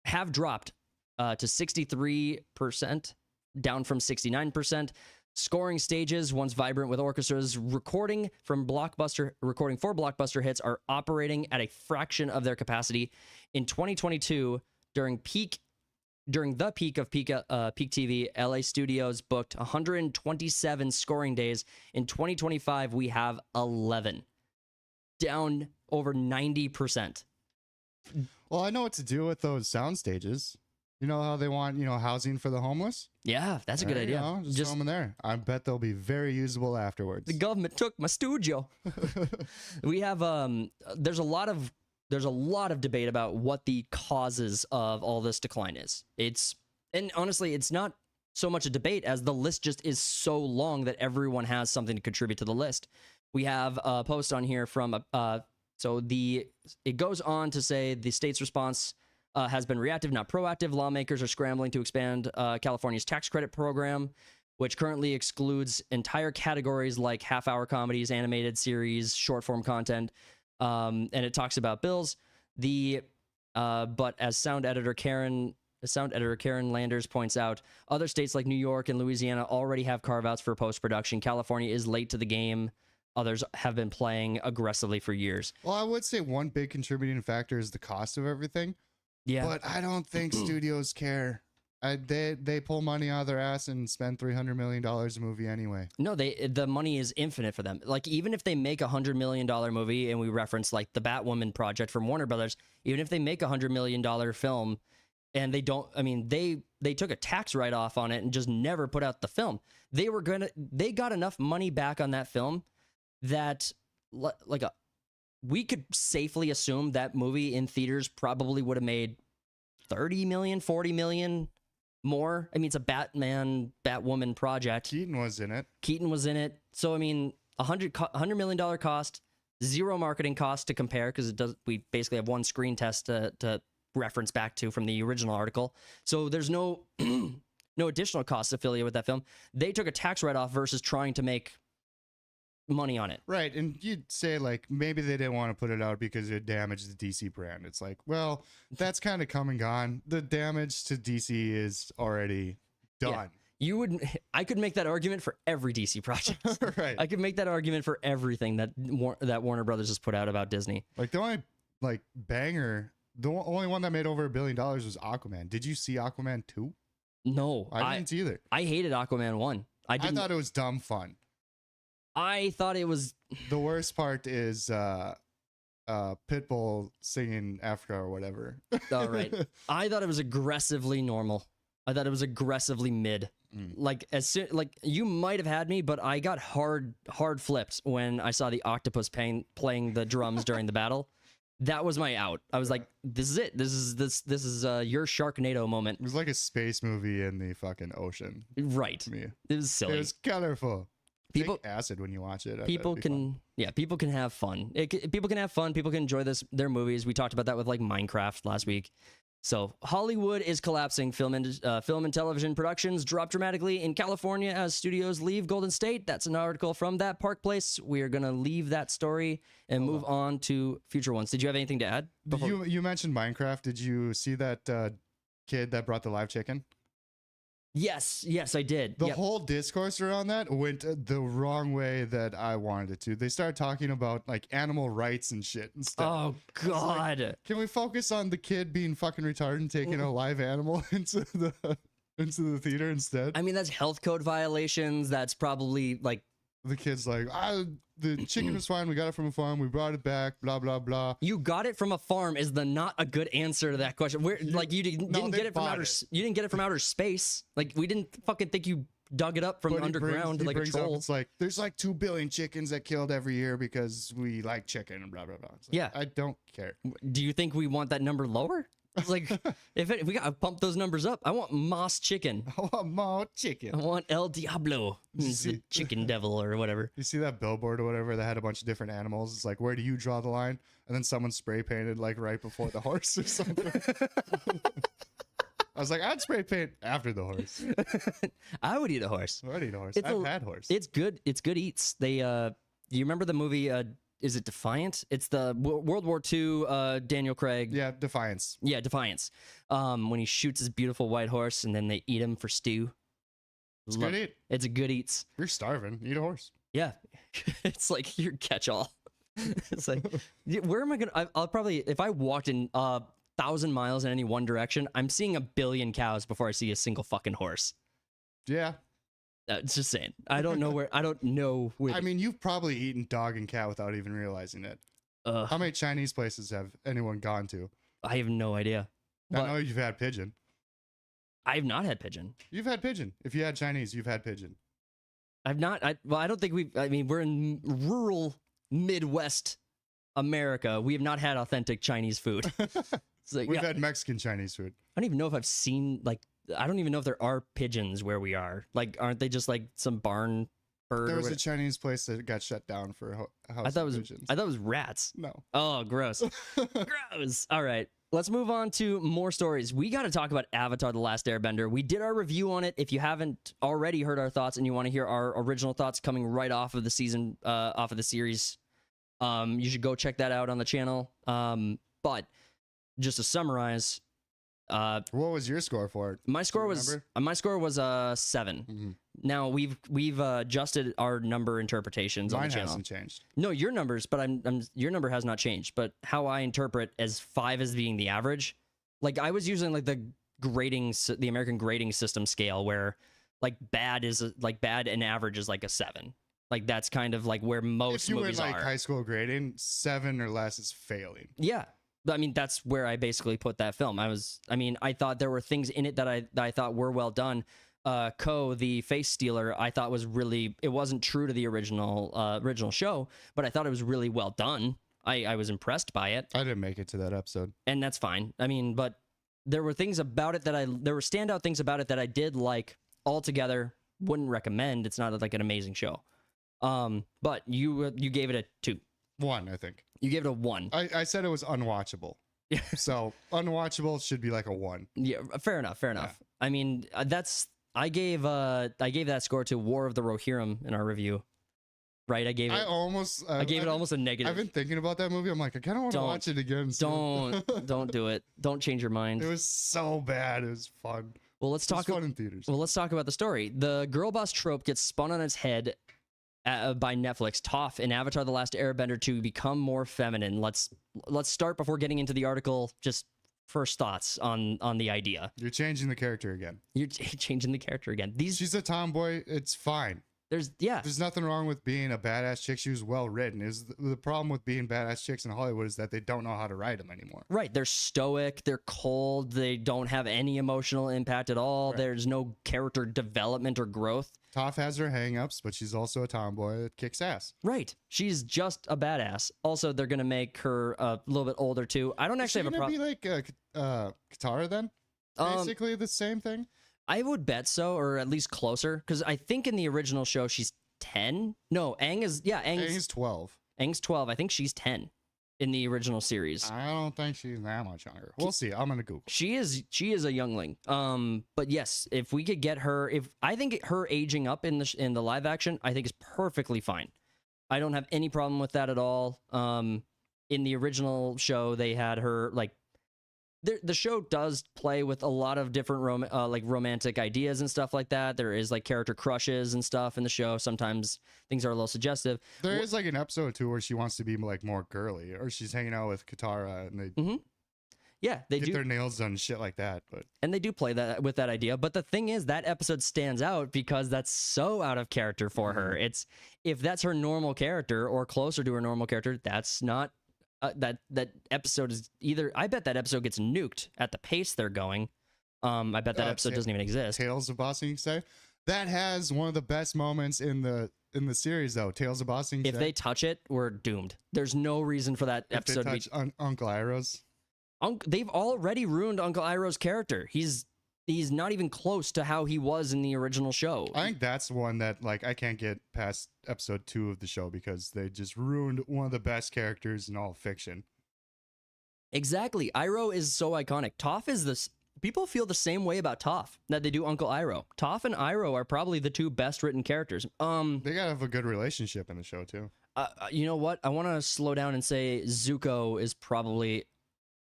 have dropped to 63%, down from 69%. Scoring stages, once vibrant with orchestras, recording for blockbuster hits, are operating at a fraction of their capacity. In 2022, during the peak of peak TV, LA studios booked 127 scoring days. In 2025, we have 11, down over 90%. Well, I know what to do with those sound stages. You know how they want, housing for the homeless? Yeah, that's a good idea. Just throw them in there. I bet they'll be very usable afterwards. The government took my studio. We have there's a lot of debate about what the causes of all this decline is. And honestly, it's not so much a debate as the list just is so long that everyone has something to contribute to the list. We have a post on here from it goes on to say the state's response has been reactive, not proactive. Lawmakers are scrambling to expand California's tax credit program, which currently excludes entire categories like half-hour comedies, animated series, short-form content, and it talks about bills. But as sound editor Karen Landers points out, other states like New York and Louisiana already have carve-outs for post-production. California is late to the game. Others have been playing aggressively for years. Well, I would say one big contributing factor is the cost of everything. Yeah, but I don't think studios care. They pull money out of their ass and spend $300 million a movie anyway. No, the money is infinite for them. Like, even if they make $100 million movie, and we reference like the Batwoman project from Warner Brothers, even if they make $100 million film, and they don't. I mean, they took a tax write off on it and just never put out the film. They got enough money back on that film that we could safely assume that movie in theaters probably would have made 30 million, 40 million more. I mean, it's a Batwoman project. Keaton was in it. So I mean, $100 million cost, zero marketing cost to compare, because we basically have one screen test to reference back to from the original article. So there's no no additional costs affiliated with that film. They took a tax write-off versus trying to make money on it. Right. And you'd say, like, maybe they didn't want to put it out because it damaged the DC brand. It's like, well, that's kind of come and gone. The damage to DC is already done. Yeah. I could make that argument for every DC project. Right. I could make that argument for everything that Warner Brothers has put out about Disney. Like, the only banger, the only one that made over $1 billion was Aquaman. Did you see Aquaman 2? No, I didn't either. I hated Aquaman 1. I thought it was dumb fun. I thought it was. The worst part is Pitbull singing Africa or whatever. All right. I thought it was aggressively normal. I thought it was aggressively mid. Like, you might have had me, but I got hard flipped when I saw the octopus playing the drums during the battle. That was my out. I was like, this is it. This is your Sharknado moment. It was like a space movie in the fucking ocean. Right. To me. It was silly. It was colorful. People take acid when you watch it. People can have fun. People can have fun. People can enjoy their movies. We talked about that with like Minecraft last week. So Hollywood is collapsing. Film and television productions drop dramatically in California as studios leave Golden State. That's an article from That Park Place. We are gonna leave that story and move on to future ones. Did you have anything to add? You mentioned Minecraft. Did you see that kid that brought the live chicken? Yes, I did. The whole discourse around that went the wrong way that I wanted it to. They started talking about like animal rights and shit and stuff. Oh God! Like, can we focus on the kid being fucking retarded and taking a live animal into the theater instead? I mean, that's health code violations. That's probably like the kid's like, the chicken was fine. We got it from a farm. We brought it back. Blah blah blah. You got it from a farm is not a good answer to that question. You didn't get it from outer. You didn't get it from outer space. Like, we didn't fucking think you dug it up from underground like a troll. It's like there's like 2 billion chickens that killed every year because we like chicken and blah blah blah. Like, yeah, I don't care. Do you think we want that number lower? It's like, if we gotta pump those numbers up, I want Moss chicken. I want more chicken. I want El Diablo. It's the chicken devil or whatever. You see that billboard or whatever that had a bunch of different animals? It's like, where do you draw the line? And then someone spray painted like right before the horse or something. I was like, I'd spray paint after the horse. I would eat a horse. I'd eat a horse. I've had horse. It's good. It's good eats. They do you remember the movie is it Defiant? It's the World War II Daniel Craig. Yeah, Defiance. Yeah, Defiance. When he shoots his beautiful white horse and then they eat him for stew. It's good eat. It's a good eats. You're starving. Eat a horse. Yeah. It's like your catch-all. It's like, where am I gonna? I'll probably, if I walked in 1,000 miles in any one direction, I'm seeing 1 billion cows before I see a single fucking horse. Yeah. It's just saying. I don't know where. I mean, you've probably eaten dog and cat without even realizing it. How many Chinese places have anyone gone to? I have no idea. I know you've had pigeon. I have not had pigeon. You've had pigeon. If you had Chinese, you've had pigeon. I've not. I don't think we've. I mean, we're in rural Midwest America. We have not had authentic Chinese food. It's like, we've had Mexican Chinese food. I don't even know if I've seen I don't even know if there are pigeons where we are. Like, aren't they just like some barn bird? There was a Chinese place that got shut down for house pigeons. I thought it was rats. No. Oh, gross. Gross. All right. Let's move on to more stories. We got to talk about Avatar: The Last Airbender. We did our review on it. If you haven't already heard our thoughts and you want to hear our original thoughts coming right off of the season, off of the series, you should go check that out on the channel. But just to summarize, what was your score for it? My score was 7. Mm-hmm. Now we've adjusted our number interpretations on the channel. Mine hasn't changed. No, your numbers, but your number has not changed. But how I interpret as 5 as being the average, like I was using like the American grading system scale where like bad and average is like a 7. Like that's kind of like where most movies are. If you were like high school grading, 7 or less is failing. Yeah. I mean, that's where I basically put that film. I thought there were things in it that I thought were well done. Ko, the face stealer, I thought was really, it wasn't true to the original show, but I thought it was really well done. I was impressed by it. I didn't make it to that episode. And that's fine. I mean, but there were things about it there were standout things about it that I did like. Altogether, wouldn't recommend. It's not like an amazing show. But you gave it a 2. 1, I think. You gave it a 1. I said it was unwatchable. So unwatchable should be like a 1. Yeah, fair enough. Yeah. I mean, I gave that score to War of the Rohirrim in our review. Right? I gave it almost a negative. I've been thinking about that movie. I'm like, I kind of want to watch it again. Don't do it. Don't change your mind. It was so bad. It was fun. Well, let's talk fun in theaters. Well, let's talk about the story. The girl boss trope gets spun on its head by Netflix. Toph in Avatar: The Last Airbender to become more feminine. Let's start before getting into the article. Just first thoughts on the idea. You're changing the character again. You're changing the character again. She's a tomboy. It's fine. There's nothing wrong with being a badass chick. She was well written. Is the problem with being badass chicks in Hollywood is that they don't know how to write them anymore. Right. They're stoic. They're cold. They don't have any emotional impact at all. Right. There's no character development or growth. Toph has her hang-ups, but she's also a tomboy that kicks ass. Right. She's just a badass. Also, they're gonna make her a little bit older too. I don't actually have a problem. Be like Katara then? Basically the same thing. I would bet so, or at least closer, because I think in the original show she's 10. No, Aang is 12. Aang's 12. I think she's 10 in the original series. I don't think she's that much younger. We'll see. I'm gonna Google. She is a youngling. But yes, if we could get her, I think her aging up in the live action, I think is perfectly fine. I don't have any problem with that at all. In the original show, they had her like. The show does play with a lot of different romantic ideas and stuff like that. There is like character crushes and stuff in the show. Sometimes things are a little suggestive. There is like an episode too where she wants to be like more girly, or she's hanging out with Katara and they they get their nails done and shit like that. And they do play that with that idea. But the thing is, that episode stands out because that's so out of character for her. It's if that's her normal character or closer to her normal character, that's not. That episode is either. I bet that episode gets nuked at the pace they're going. I bet that episode doesn't even exist. Tales of Ba Sing Se. That has one of the best moments in the series, though. Tales of Ba Sing Se. If they touch it, we're doomed. There's no reason for that episode to be. Uncle Iroh's. They've already ruined Uncle Iroh's character. He's not even close to how he was in the original show. I think that's one that like I can't get past episode 2 of the show because they just ruined one of the best characters in all fiction. Exactly. Iroh is so iconic. Toph is this. People feel the same way about Toph that they do Uncle Iroh. Toph and Iroh are probably the 2 best written characters. They gotta have a good relationship in the show too. You know what? I want to slow down and say Zuko is probably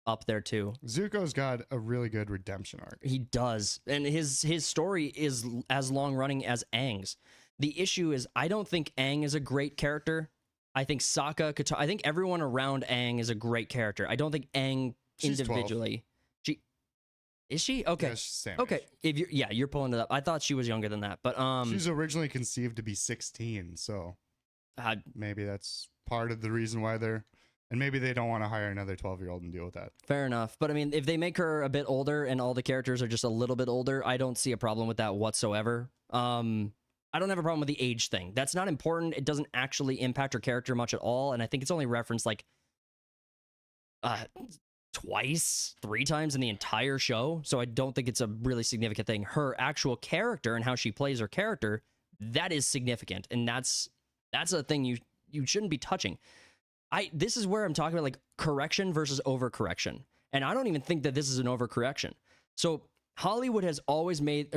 up there too. Zuko's got a really good redemption arc. He does. And his story is as long running as Aang's. The issue is I don't think Aang is a great character. I think Sokka, Katara, I think everyone around Aang is a great character. I don't think Aang she's individually. 12. Is she? Okay. Yeah, she's same okay. Age. If you're pulling it up. I thought she was younger than that, but she's originally conceived to be 16, so maybe that's part of the reason why and maybe they don't want to hire another 12-year-old and deal with that. Fair enough. But I mean, if they make her a bit older and all the characters are just a little bit older, I don't see a problem with that whatsoever. I don't have a problem with the age thing. That's not important. It doesn't actually impact her character much at all. And I think it's only referenced like twice, 3 times in the entire show. So I don't think it's a really significant thing. Her actual character and how she plays her character, that is significant. And that's a thing you shouldn't be touching. This is where I'm talking about like correction versus overcorrection. And I don't even think that this is an overcorrection. So Hollywood has always made,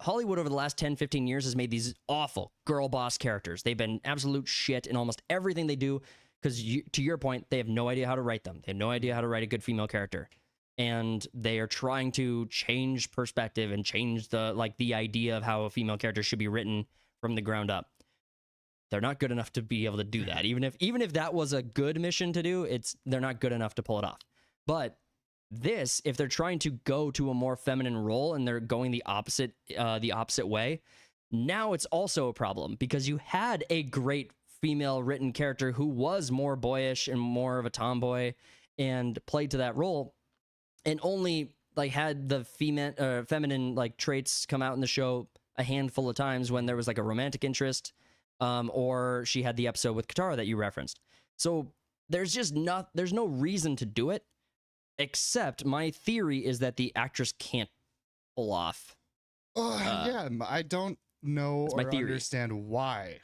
Hollywood over the last 10, 15 years has made these awful girl boss characters. They've been absolute shit in almost everything they do because to your point, they have no idea how to write them. They have no idea how to write a good female character. And they are trying to change perspective and change the idea of how a female character should be written from the ground up. They're not good enough to be able to do that. Even if that was a good mission to do, they're not good enough to pull it off. But if they're trying to go to a more feminine role and they're going the opposite way, now it's also a problem because you had a great female written character who was more boyish and more of a tomboy, and played to that role, and only like had the feminine like traits come out in the show a handful of times when there was like a romantic interest, or she had the episode with Katara that you referenced. So there's no reason to do it, except my theory is that the actress can't pull off. Yeah, I don't know or theory. understand why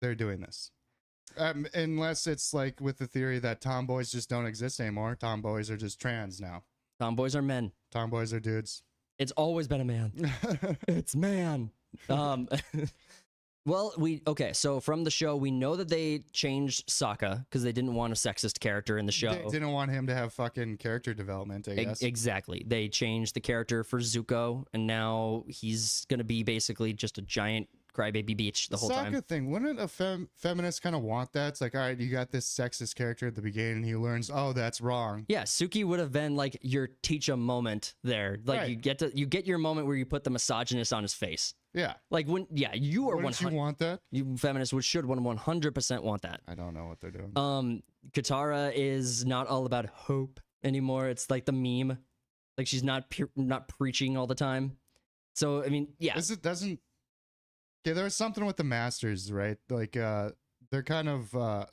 they're doing this. Unless it's like with the theory that tomboys just don't exist anymore. Tomboys are just trans now. Tomboys are men. Tomboys are dudes. It's always been a man. It's man. Well, so from the show, we know that they changed Sokka because they didn't want a sexist character in the show. They didn't want him to have fucking character development, I guess. Exactly. They changed the character for Zuko, and now he's going to be basically just a giant crybaby beach the whole time. Sokka thing, wouldn't a feminist kind of want that? It's like, all right, you got this sexist character at the beginning, and he learns, oh, that's wrong. Yeah, Suki would have been like your teach him moment there. Like right. you get your moment where you put the misogynist on his face. Yeah. Like you are 100%. You want that? You feminists should 100% want that. I don't know what they're doing. Katara is not all about hope anymore. It's like the meme. Like she's not preaching all the time. So I mean, yeah. Okay, there's something with the Masters, right? Like they're kind of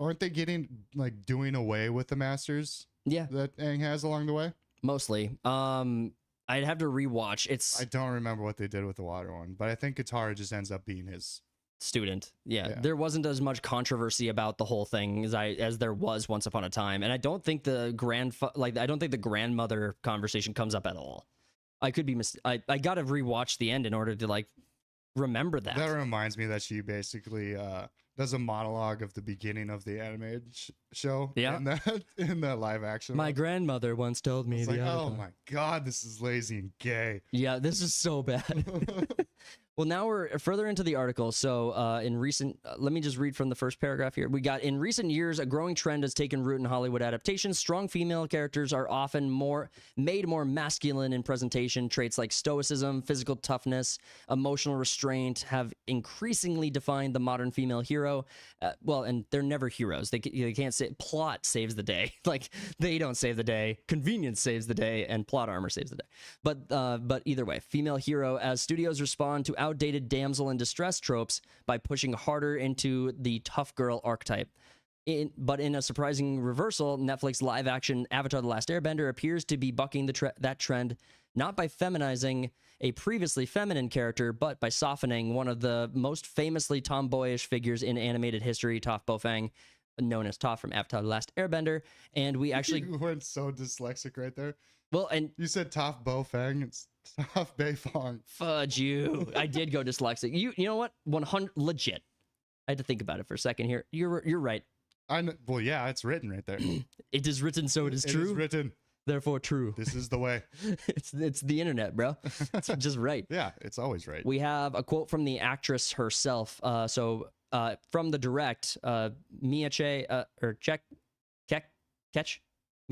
aren't they getting like doing away with the Masters? Yeah. That Aang has along the way? Mostly. I'd have to rewatch. I don't remember what they did with the water one, but I think Katara just ends up being his student. Yeah. There wasn't as much controversy about the whole thing as there was once upon a time, and I don't think the grandmother conversation comes up at all. I could be I got to rewatch the end in order to like remember that. That reminds me that she basically does a monologue of the beginning of the animated show. Yeah. In the live action. My grandmother once told me. It's like, oh my God, this is lazy and gay. Yeah, this is so bad. Well, now we're further into the article. So let me just read from the first paragraph here. We got, in recent years, a growing trend has taken root in Hollywood adaptations. Strong female characters are often made more masculine in presentation. Traits like stoicism, physical toughness, emotional restraint have increasingly defined the modern female hero. And they're never heroes. They can't say plot saves the day. Like, they don't save the day. Convenience saves the day, and plot armor saves the day. But either way, female hero, as studios respond to outdated damsel in distress tropes by pushing harder into the tough girl archetype. But in a surprising reversal, Netflix live-action Avatar: The Last Airbender appears to be bucking that trend, not by feminizing a previously feminine character, but by softening one of the most famously tomboyish figures in animated history, Toph Bofang, known as Toph from Avatar: The Last Airbender. And we actually... You went so dyslexic right there. Well, and... You said Toph Bofang, it's Toph Beifong. Fudge you. I did go dyslexic. You know what? 100 legit. I had to think about it for a second here. You're right. I know, well, yeah, it's written right there. It is written, so it is true. It is written. Therefore true. This is the way. It's the internet, bro. It's just right. Yeah, it's always right. We have a quote from the actress herself. From the direct, Mia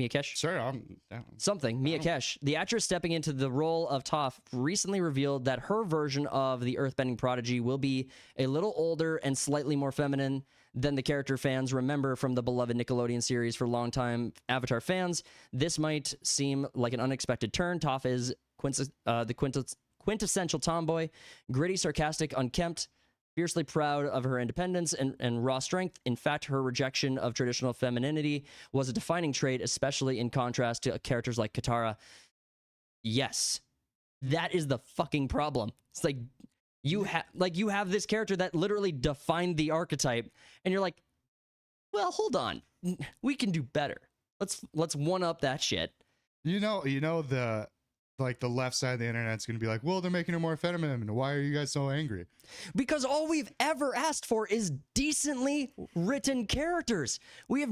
Kesh? Sure, I'm down. Something. Mia Kesh, the actress stepping into the role of Toph, recently revealed that her version of the earthbending prodigy will be a little older and slightly more feminine than the character fans remember from the beloved Nickelodeon series. For longtime Avatar fans, this might seem like an unexpected turn. Toph is the quintessential tomboy, gritty, sarcastic, unkempt, fiercely proud of her independence and raw strength. In fact, her rejection of traditional femininity was a defining trait, especially in contrast to characters like Katara. Yes, that is the fucking problem. It's like you have this character that literally defined the archetype, and you're like, well, hold on, we can do better. Let's one up that shit. You know the left side of the internet's gonna be like, well, they're making her more feminine. Why are you guys so angry? Because all we've ever asked for is decently written characters. We've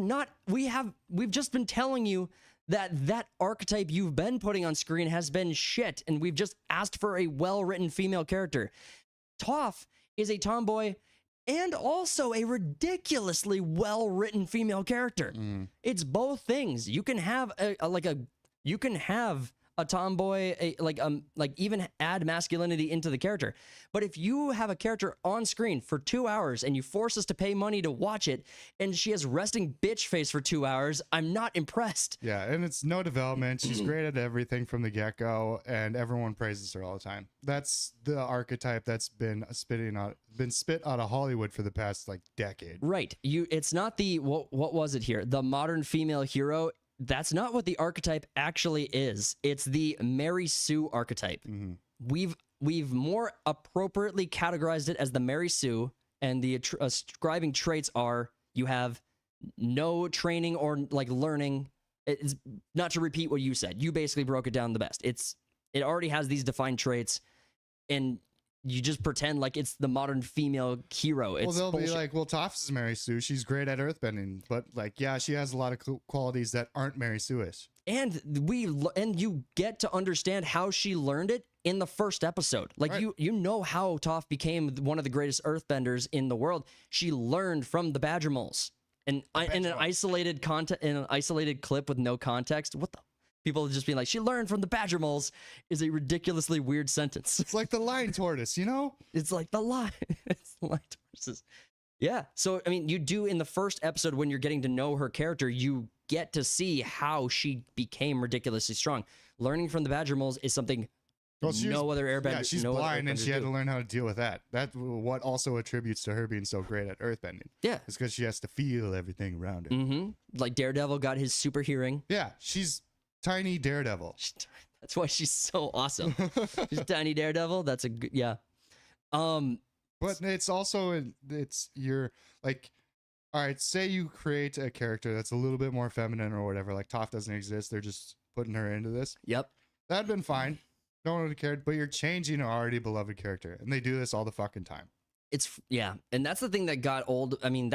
just been telling you that archetype you've been putting on screen has been shit, and we've just asked for a well-written female character. Toph is a tomboy and also a ridiculously well-written female character. It's both things. You can have a tomboy, like even add masculinity into the character. But if you have a character on screen for 2 hours and you force us to pay money to watch it, and she has resting bitch face for 2 hours, I'm not impressed. Yeah, and it's no development. She's great at everything from the get-go, and everyone praises her all the time. That's the archetype that's been spit out of Hollywood for the past like decade. Right. It's not the what was it here? The modern female hero. That's not what the archetype actually is. It's the Mary Sue archetype. We've more appropriately categorized it as the Mary Sue, and the ascribing traits are you have no training or like learning. It's not to repeat what you said. You basically broke it down the best. It already has these defined traits, and you just pretend like it's the modern female hero. It's they'll bullshit. be like, well, Toph's is Mary Sue. She's great at earthbending, but like, yeah, she has a lot of qualities that aren't Mary Sue-ish. And you get to understand how she learned it in the first episode. Like right. you know how Toph became one of the greatest earthbenders in the world. She learned from the Badger Moles. And in an isolated clip with no context, what the people just being like, she learned from the Badger Moles is a ridiculously weird sentence. It's like the lion tortoise, you know? It's like the lion. It's the lion tortoises. Yeah. So, I mean, you do in the first episode when you're getting to know her character, you get to see how she became ridiculously strong. Learning from the Badger Moles is something no other airbender. Yeah, she's blind and she had to learn how to deal with that. That's what also attributes to her being so great at earthbending. Yeah. It's because she has to feel everything around her. Mm-hmm. Like Daredevil got his super hearing. Yeah, she's tiny Daredevil. That's why she's so awesome. She's tiny Daredevil. That's a good, yeah. But it's also, it's your, like, all right, say you create a character that's a little bit more feminine or whatever, like Toph doesn't exist, they're just putting her into this. Yep. That'd been fine. No one would have cared, but you're changing an already beloved character, and they do this all the fucking time. Yeah, and that's the thing that got old. I mean,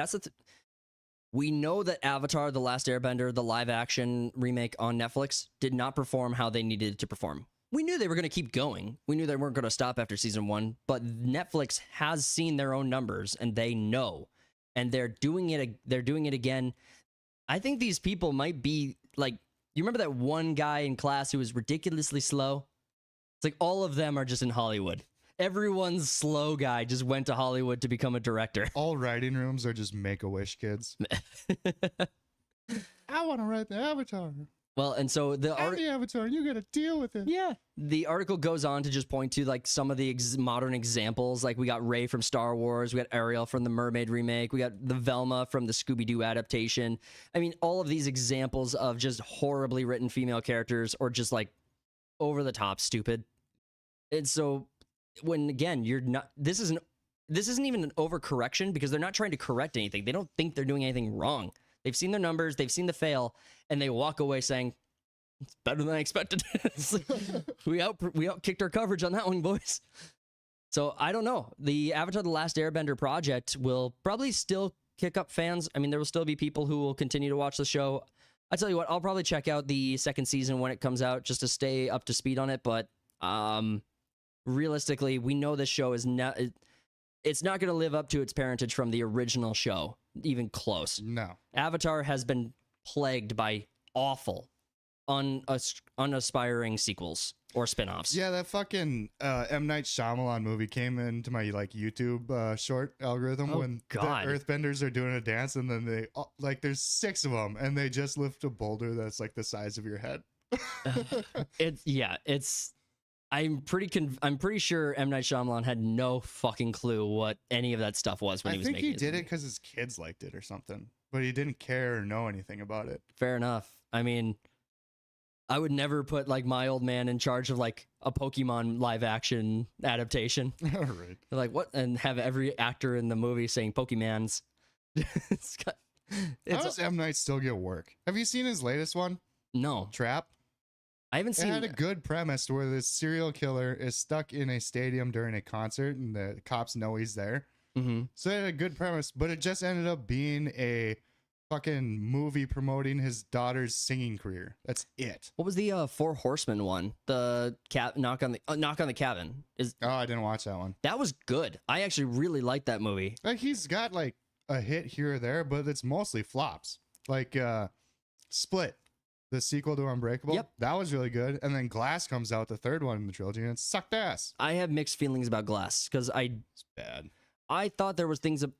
we know that Avatar: The Last Airbender, the live-action remake on Netflix, did not perform how they needed it to perform. We knew they were going to keep going. We knew they weren't going to stop after season 1, but Netflix has seen their own numbers, and they know, and they're doing it. They're doing it again. I think these people might be like, you remember that one guy in class who was ridiculously slow? It's like all of them are just in Hollywood. Everyone's slow guy just went to Hollywood to become a director. All writing rooms are just Make-A-Wish kids. I want to write the Avatar. Well, and so the Avatar, you got to deal with it. Yeah. The article goes on to just point to like some of the modern examples. Like we got Rey from Star Wars. We got Ariel from the Mermaid remake. We got the Velma from the Scooby-Doo adaptation. I mean, all of these examples of just horribly written female characters or just like over the top stupid. And so when again, this isn't even an overcorrection because they're not trying to correct anything. They don't think they're doing anything wrong. They've seen their numbers, they've seen the fail, and they walk away saying, it's better than I expected. we out kicked our coverage on that one, boys. So I don't know. The Avatar: The Last Airbender project will probably still kick up fans. I mean, there will still be people who will continue to watch the show. I tell you what, I'll probably check out the second season when it comes out just to stay up to speed on it. But realistically, we know this show is not. It's not going to live up to its parentage from the original show, even close. No. Avatar has been plagued by awful, unaspiring sequels or spin-offs. Yeah, that fucking M. Night Shyamalan movie came into my like YouTube short algorithm when the Earthbenders are doing a dance, and then they like there's 6 of them, and they just lift a boulder that's like the size of your head. I'm pretty sure M. Night Shyamalan had no fucking clue what any of that stuff was when he was making it. I think he did it because his kids liked it or something, but he didn't care or know anything about it. Fair enough. I mean, I would never put like my old man in charge of like a Pokemon live action adaptation. All right. Like what? And have every actor in the movie saying Pokemans. How does M. Night still get work? Have you seen his latest one? No. Trap? I haven't seen. It had a good premise where this serial killer is stuck in a stadium during a concert and the cops know he's there. Mm-hmm. So it had a good premise, but it just ended up being a fucking movie promoting his daughter's singing career. That's it. What was the 4 Horsemen one? The knock on the cabin. Oh, I didn't watch that one. That was good. I actually really liked that movie. Like he's got like a hit here or there, but it's mostly flops. Like Split. The sequel to Unbreakable? Yep. That was really good. And then Glass comes out, the third one in the trilogy, and it sucked ass. I have mixed feelings about Glass because It's bad. I thought there were things about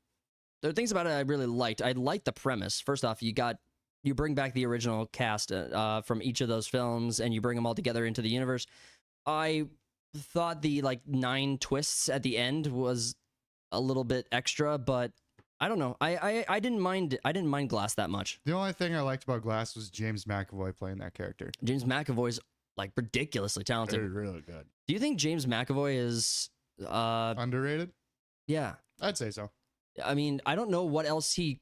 it I really liked. I liked the premise. First off, you bring back the original cast from each of those films and you bring them all together into the universe. I thought the 9 twists at the end was a little bit extra, but I don't know. I didn't mind Glass that much. The only thing I liked about Glass was James McAvoy playing that character. James McAvoy's ridiculously talented. Really good. Do you think James McAvoy is Underrated? Yeah. I'd say so. I mean, I don't know what else he's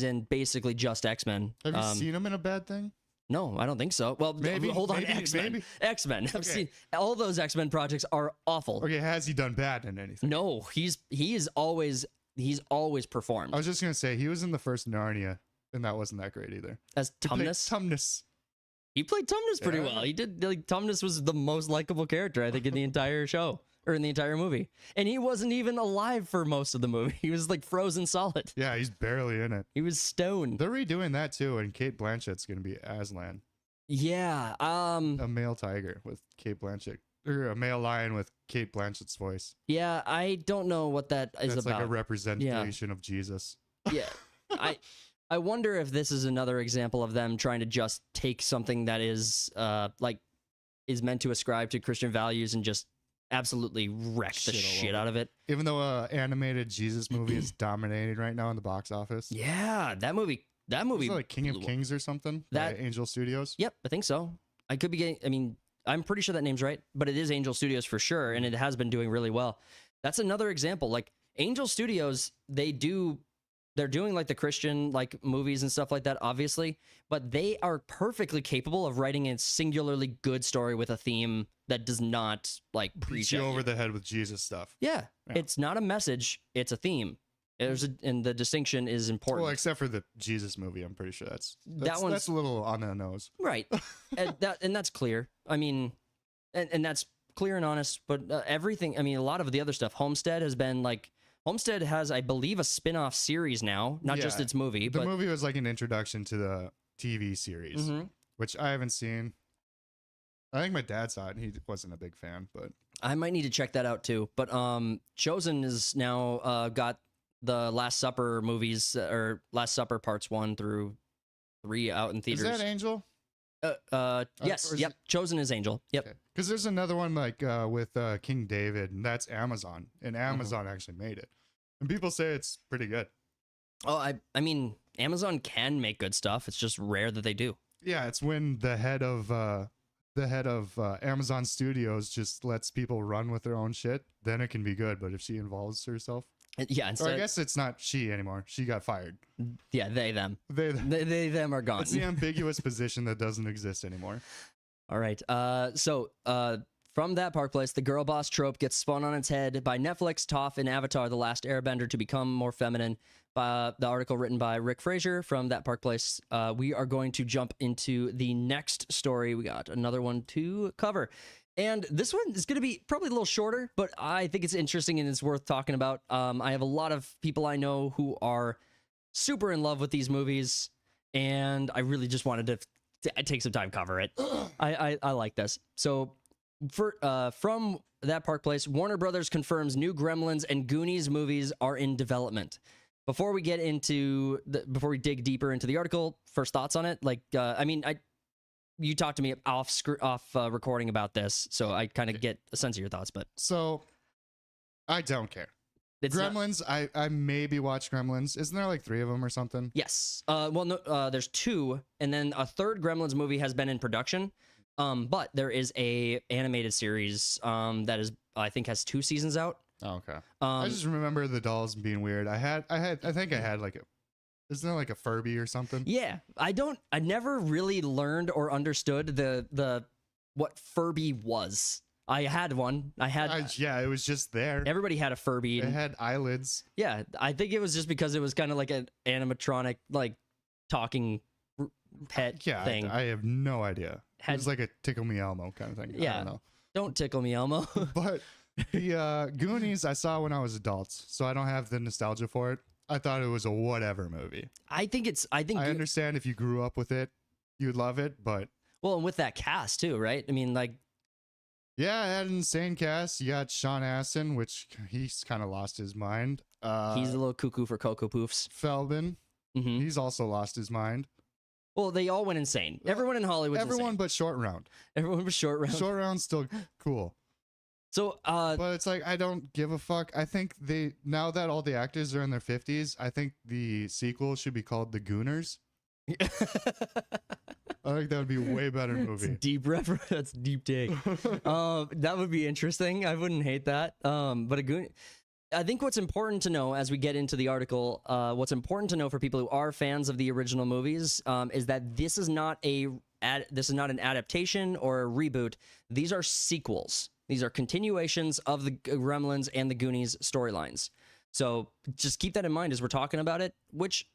in basically just X-Men. Have you seen him in a bad thing? No, I don't think so. Well, maybe, hold on, maybe, X-Men. maybe. X-Men. Okay. I've seen all those X-Men projects are awful. Okay, has he done bad in anything? No, he's always performed. I was just gonna say he was in the first Narnia, and that wasn't that great either. As Tumnus. Tumnus. He played Tumnus pretty Yeah. well. He did. Tumnus was the most likable character I think in the entire show or in the entire movie, and he wasn't even alive for most of the movie. He was frozen solid. Yeah, he's barely in it. He was stoned. They're redoing that too, and Kate Blanchett's gonna be Aslan, Yeah. a male tiger with Kate Blanchett, or a male lion with Kate Blanchett's voice. Yeah. I don't know what that is That's about. like a representation of Jesus. Yeah. I wonder if this is another example of them trying to just take something that is is meant to ascribe to Christian values and just absolutely wreck the shit out of it. Even though animated Jesus movie is dominating right now in the box office. Yeah, that movie Is it like King of Kings or something? That- by Angel Studios. Yep, I think so. I could be getting, I mean, I'm pretty sure that name's right, but it is Angel Studios for sure, and it has been doing really well. That's another example. Angel Studios, they're doing the Christian movies and stuff like that, obviously, but they are perfectly capable of writing a singularly good story with a theme that does not Beat preach you at over the head with Jesus stuff. Yeah, Yeah. it's not a message; it's a theme. And the distinction is important. Well, except for the Jesus movie, I'm pretty sure that's one's- a little on the nose. Right, and that's clear. I mean, and that's clear and honest. But everything, I mean, a lot of the other stuff. Homestead has been Homestead has, I believe, a spin-off series now, not just Yeah, its movie. The but movie was like an introduction to the TV series, Mhm. which I haven't seen. I think my dad saw it and he wasn't a big fan, but I might need to check that out too. But Chosen is now got the Last Supper movies or Last Supper parts 1 through 3 out in is theaters. that Angel? Yes, or is yep. Chosen is Angel. Yep. Because there's another one with King David, and that's Amazon, and Amazon actually made it, and people say it's pretty good. Oh, I mean, Amazon can make good stuff. It's just rare that they do. Yeah, it's when the head of Amazon Studios just lets people run with their own shit, then it can be good. But if she involves herself, Yeah, or instead, I guess it's not she anymore. She got fired. yeah, they them They them are gone. it's the ambiguous position that doesn't exist anymore. All right. So from that park place, the girl boss trope gets spun on its head by Netflix, Toph, and Avatar: The Last Airbender to become more feminine. The article written by Rick Frazier from that park place. We are going to jump into the next story. We got another one to cover. And this one is going to be probably a little shorter, but I think it's interesting and it's worth talking about. I have a lot of people I know who are super in love with these movies, and I really just wanted to take some time to cover it. I like this. So from that park place, Warner Brothers confirms new Gremlins and Goonies movies are in development. Before we before we dig deeper into the article, first thoughts on it. You talked to me off recording about this, so I kind of get a sense of your thoughts. But So, I don't care. it's not- Gremlins, I maybe watch Gremlins. Isn't there like 3 of them or something? yes. Well, no. There's 2, and then a third Gremlins movie has been in production. But there is a animated series that is, I think, has 2 seasons out. Oh, okay. I just remember the dolls being weird. I think I had like isn't there like a Furby or something? Yeah, I never really learned or understood what Furby was. I had one. Yeah, it was just there. Everybody had a Furby. It had eyelids. Yeah, I think it was just because it was kind of like an animatronic, talking pet thing. I have no idea. It was like a Tickle Me Elmo kind of thing. Yeah. I don't know. Don't tickle me, Elmo. But the Goonies I saw when I was adults, so I don't have the nostalgia for it. I thought it was a whatever movie. I think I understand if you grew up with it you'd love it, but Well, and with that cast too, right? I mean, like, yeah, it had an insane cast. You got Sean Astin, which he's kind of lost his mind. he's a little cuckoo for Cocoa Poofs. Feldman, Hmm. he's also lost his mind. Well, they all went insane. Everyone in Hollywood. Everyone but Short Round. Everyone was Short Round. Short Round's still cool. So, But it's like, I don't give a fuck. I think now that all the actors are in their 50s, I think the sequel should be called The Gooners. I think that would be a way better It's a movie. deep reference. That's a deep take. That would be interesting. I wouldn't hate that. But I think what's important to know as we get into the article, what's important to know for people who are fans of the original movies, is that this is not an adaptation or a reboot. These are sequels. These are continuations of the Gremlins and the Goonies storylines. So just keep that in mind as we're talking about it, which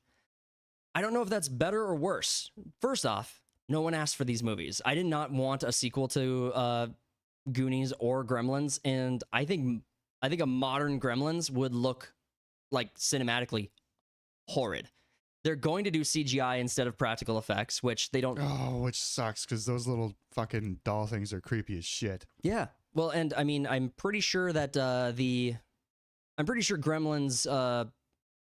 I don't know if that's better or worse. First off, no one asked for these movies. I did not want a sequel to Goonies or Gremlins, and I think a modern Gremlins would look like cinematically horrid. They're going to do CGI instead of practical effects, which they don't. Oh, which sucks because those little fucking doll things are creepy as shit. Yeah. Well, and I mean, I'm pretty sure that Gremlins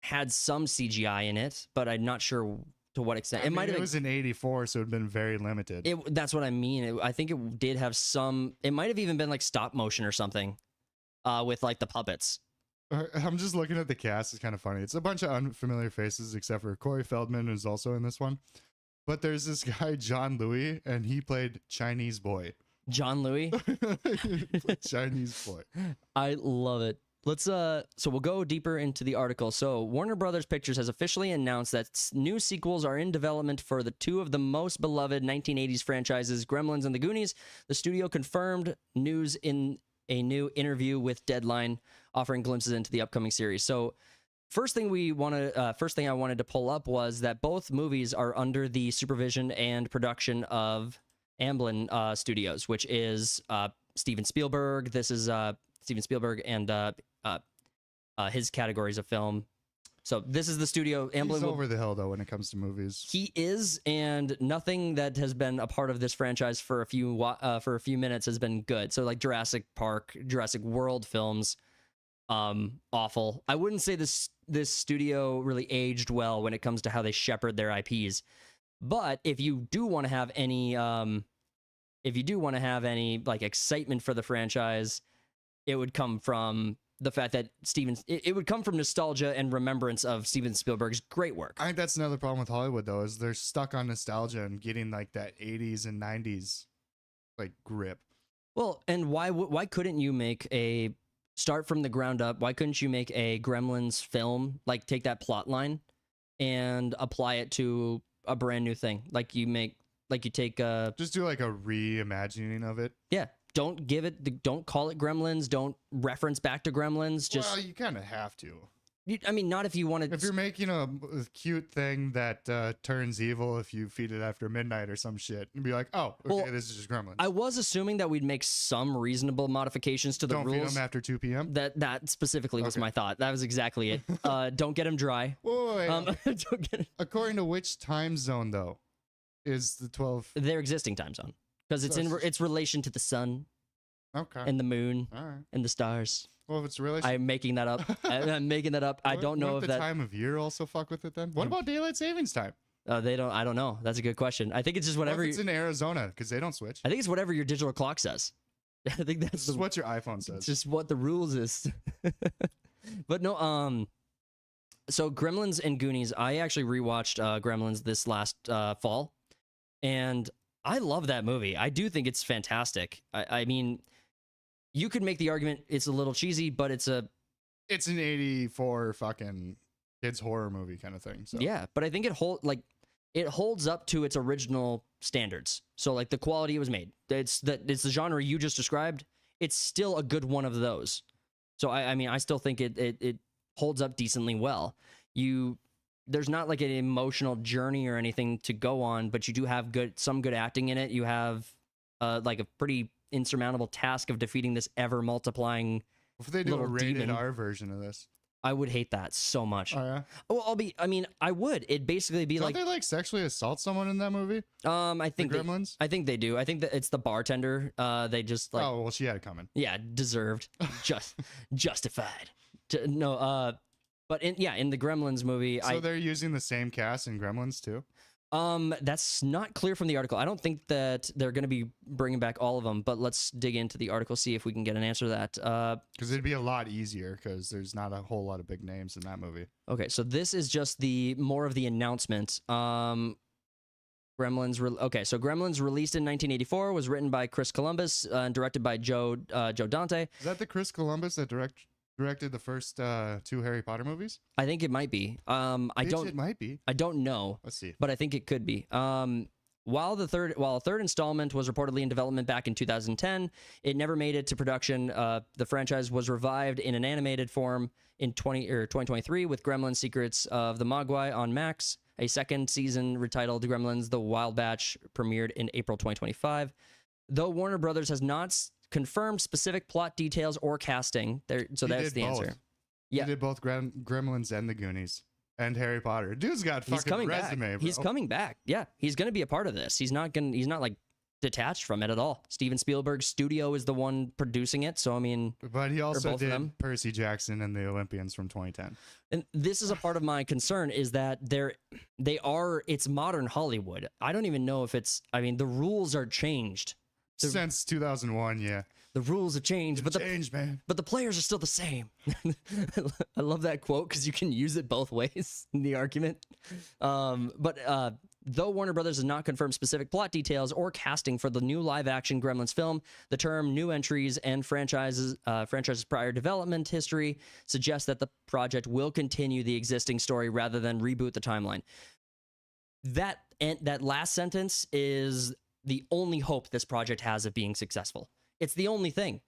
had some CGI in it, but I'm not sure to what extent. It was in '84, so it'd been very limited. That's what I mean. I think it did have some. It might have even been like stop motion or something, with like the puppets. I'm just looking at the cast. It's kind of funny. It's a bunch of unfamiliar faces, except for Corey Feldman, who's also in this one. But there's this guy, John Louis, and he played Chinese boy. John Louis. Chinese boy. I love it. Let's so we'll go deeper into the article. So Warner Brothers Pictures has officially announced that new sequels are in development for the two of the most beloved 1980s franchises, Gremlins and the Goonies. The studio confirmed news in a new interview with Deadline, offering glimpses into the upcoming series. So first thing I wanted to pull up was that both movies are under the supervision and production of Amblin Studios, which is Steven Spielberg. This is Steven Spielberg and his categories of film. So this is the studio. Amblin He's over the hill though when it comes to movies. He is, and nothing that has been a part of this franchise for a few minutes has been good. So like Jurassic Park, Jurassic World films, awful. I wouldn't say this studio really aged well when it comes to how they shepherd their IPs. But if you do want to have any like excitement for the franchise, it would come from the fact that it would come from nostalgia and remembrance of Steven Spielberg's great work. I think that's another problem with Hollywood though, is they're stuck on nostalgia and getting like that 80s and 90s like grip. Well, and why couldn't you make a start from the ground up? Why couldn't you make a Gremlins film, like take that plot line and apply it to a brand new thing? Like you take just do like a reimagining of it. Yeah. Don't call it Gremlins. Don't reference back to Gremlins. Just, well, you kind of have to. I mean, not if you want to. If you're making a cute thing that turns evil if you feed it after midnight or some shit, you'd be like, oh, okay, Well, this is just Gremlins. I was assuming that we'd make some reasonable modifications to the Don't rules. feed them after 2 p.m.? That specifically was Okay. my thought. That was exactly it. Don't get them dry. Wait. Don't get According to which time zone, though, is the 12? their existing time zone, because it's relation to the sun Okay. and the moon All right. and the stars. Well, if it's really... I'm making that up. I'm making that up. I don't know if the that. time of year also fuck with it then? What about daylight savings time? They don't. I don't know. That's a good question. I think it's just whatever. What if it's in Arizona because they don't switch? I think it's whatever your digital clock says. I think that's This is what your iPhone says. It's just what the rules is. But no, so Gremlins and Goonies, I actually rewatched Gremlins this last fall, and I love that movie. I do think it's fantastic. I mean, you could make the argument it's a little cheesy, but it's an 84 fucking kids horror movie kind of thing. So. Yeah, but I think it holds up to its original standards. So like the quality it was made. It's the genre you just described. It's still a good one of those. So I mean, I still think it holds up decently well. There's not like an emotional journey or anything to go on, but you do have some good acting in it. You have like a pretty insurmountable task of defeating this ever multiplying If they do a little rated demon. R version of this. I would hate that so much. Oh yeah. Well, I mean, I would. It'd basically be Don't like, they like sexually assault someone in that movie? I think The Gremlins? I think they do. I think that it's the bartender. They just like, Oh well, she had it coming. yeah, deserved, justified. No, but in the Gremlins movie, So they're using the same cast in Gremlins too. That's not clear from the article. I don't think that they're going to be bringing back all of them, but let's dig into the article, see if we can get an answer to that. Because it'd be a lot easier because there's not a whole lot of big names in that movie. Okay, so this is just the more of the announcement. Gremlins. So Gremlins, released in 1984, was written by Chris Columbus and directed by Joe Dante. Is that the Chris Columbus that directed the first 2 Harry Potter movies? I think it might be. It might be. I don't know. Let's see. But I think it could be. While a third installment was reportedly in development back in 2010, it never made it to production. The franchise was revived in an animated form in 2023 with Gremlins: Secrets of the Mogwai on Max. A second season retitled Gremlins: The Wild Batch premiered in April 2025. Though Warner Brothers has not confirmed specific plot details or casting, that's the answer. Yeah, he did both Gremlins and the Goonies and Harry Potter. Dude's got fucking resume, bro. He's coming back. Yeah, he's going to be a part of this. He's not like detached from it at all. Steven Spielberg's studio is the one producing it, so I mean, but he also did Percy Jackson and the Olympians from 2010. And this is a part of my concern, is that it's modern Hollywood. I don't even know if the rules are changed. Since 2001, yeah. The rules have changed, but man. But the players are still the same. I love that quote because you can use it both ways in the argument. Though Warner Brothers has not confirmed specific plot details or casting for the new live-action Gremlins film, the term "new entries" and franchises prior development history suggests that the project will continue the existing story rather than reboot the timeline. That last sentence is the only hope this project has of being successful. It's the only thing.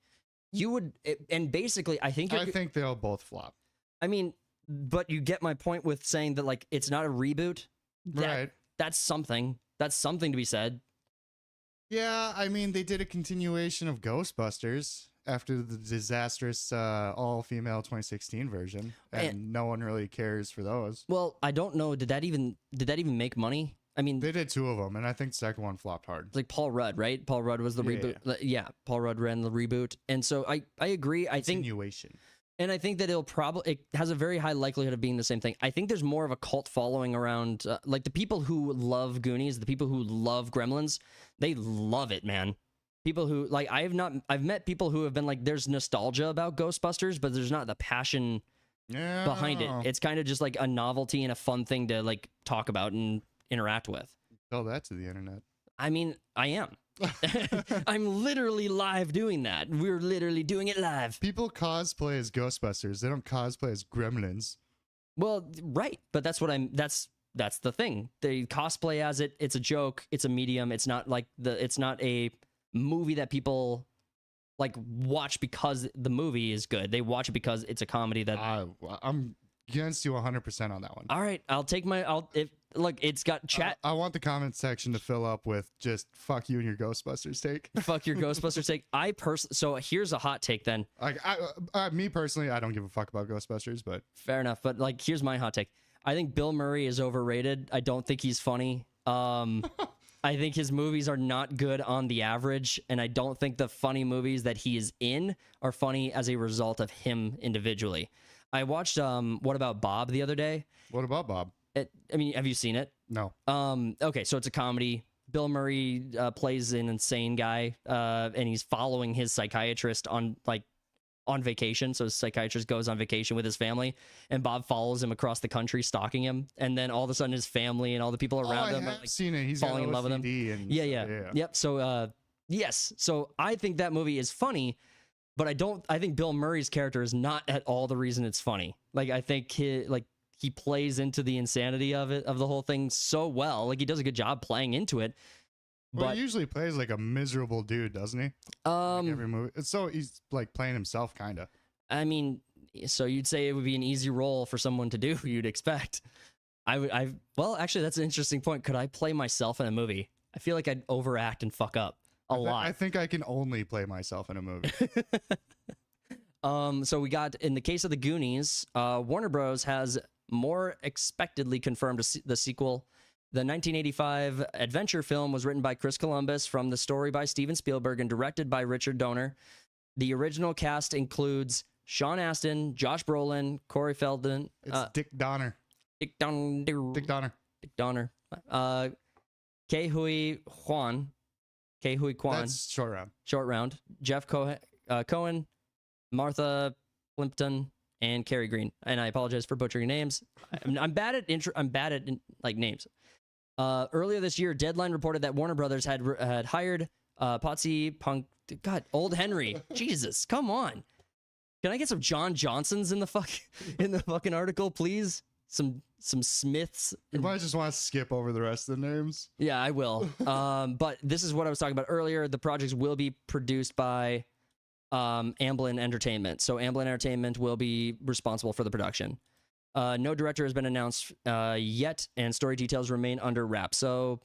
And basically, I think they'll both flop. I mean, but you get my point with saying that, like, it's not a reboot. Right. That's something. That's something to be said. Yeah, I mean, they did a continuation of Ghostbusters after the disastrous all-female 2016 version, and no one really cares for those. Well, I don't know. Did that even make money? I mean, they did 2 of them, and I think the second one flopped hard. Like Paul Rudd, right? Paul Rudd was the reboot. Yeah, Paul Rudd ran the reboot, and so I agree. Continuation. And I think that it has a very high likelihood of being the same thing. I think there's more of a cult following around, like the people who love Goonies, the people who love Gremlins, they love it, man. People who like I've met people who have been like, there's nostalgia about Ghostbusters, but there's not the passion behind it. It's kind of just like a novelty and a fun thing to like talk about and interact with. Tell that to the internet. I mean, I am. I'm literally live doing that. We're literally doing it live. People cosplay as Ghostbusters. They don't cosplay as Gremlins. Well, right, but that's the thing. They cosplay as it. It's a joke. It's a medium. It's not like it's not a movie that people like watch because the movie is good. They watch it because it's a comedy that I'm against you 100% on that one. All right, look, it's got chat. I want the comment section to fill up with just fuck you and your Ghostbusters take. Fuck your Ghostbusters take. So here's a hot take then. Like me personally, I don't give a fuck about Ghostbusters, but fair enough. But like, here's my hot take. I think Bill Murray is overrated. I don't think he's funny. I think his movies are not good on the average, and I don't think the funny movies that he is in are funny as a result of him individually. I watched What About Bob the other day. What about Bob? I mean, have you seen it? No. Okay, so it's a comedy. Bill Murray plays an insane guy, and he's following his psychiatrist on vacation. So his psychiatrist goes on vacation with his family, and Bob follows him across the country, stalking him. And then all of a sudden, his family and all the people around him are like, seen it. He's falling in love with him. Yep. So yes. So I think that movie is funny, but I think Bill Murray's character is not at all the reason it's funny. Like, I think he plays into the insanity of the whole thing so well. Like, he does a good job playing into it. Well, he usually plays like a miserable dude, doesn't he? Like every movie. So he's like playing himself, kind of. I mean, so you'd say it would be an easy role for someone to do. You'd expect. Well, actually, that's an interesting point. Could I play myself in a movie? I feel like I'd overact and fuck up a lot. I think I can only play myself in a movie. So we got, in the case of the Goonies, Warner Bros. Has more expectedly confirmed the sequel. The 1985 adventure film was written by Chris Columbus from the story by Steven Spielberg and directed by Richard Donner. The original cast includes Sean Astin, Josh Brolin, Corey Feldman. It's Dick Donner. Dick Donner. Dick Donner. Dick Donner. Ke Huy Quan. That's short round. Short round. Jeff Cohen, Martha Plimpton, and Carrie Green. And I apologize for butchering names. I'm bad at names. Earlier this year, Deadline reported that Warner Brothers had hired Potsy Punk. God, Old Henry. Jesus, come on. Can I get some John Johnsons in the fucking article, please? Some Smiths. You might just want to skip over the rest of the names. Yeah, I will. But this is what I was talking about earlier. The projects will be produced by Amblin Entertainment. So Amblin Entertainment will be responsible for the production. No director has been announced yet, and story details remain under wraps. So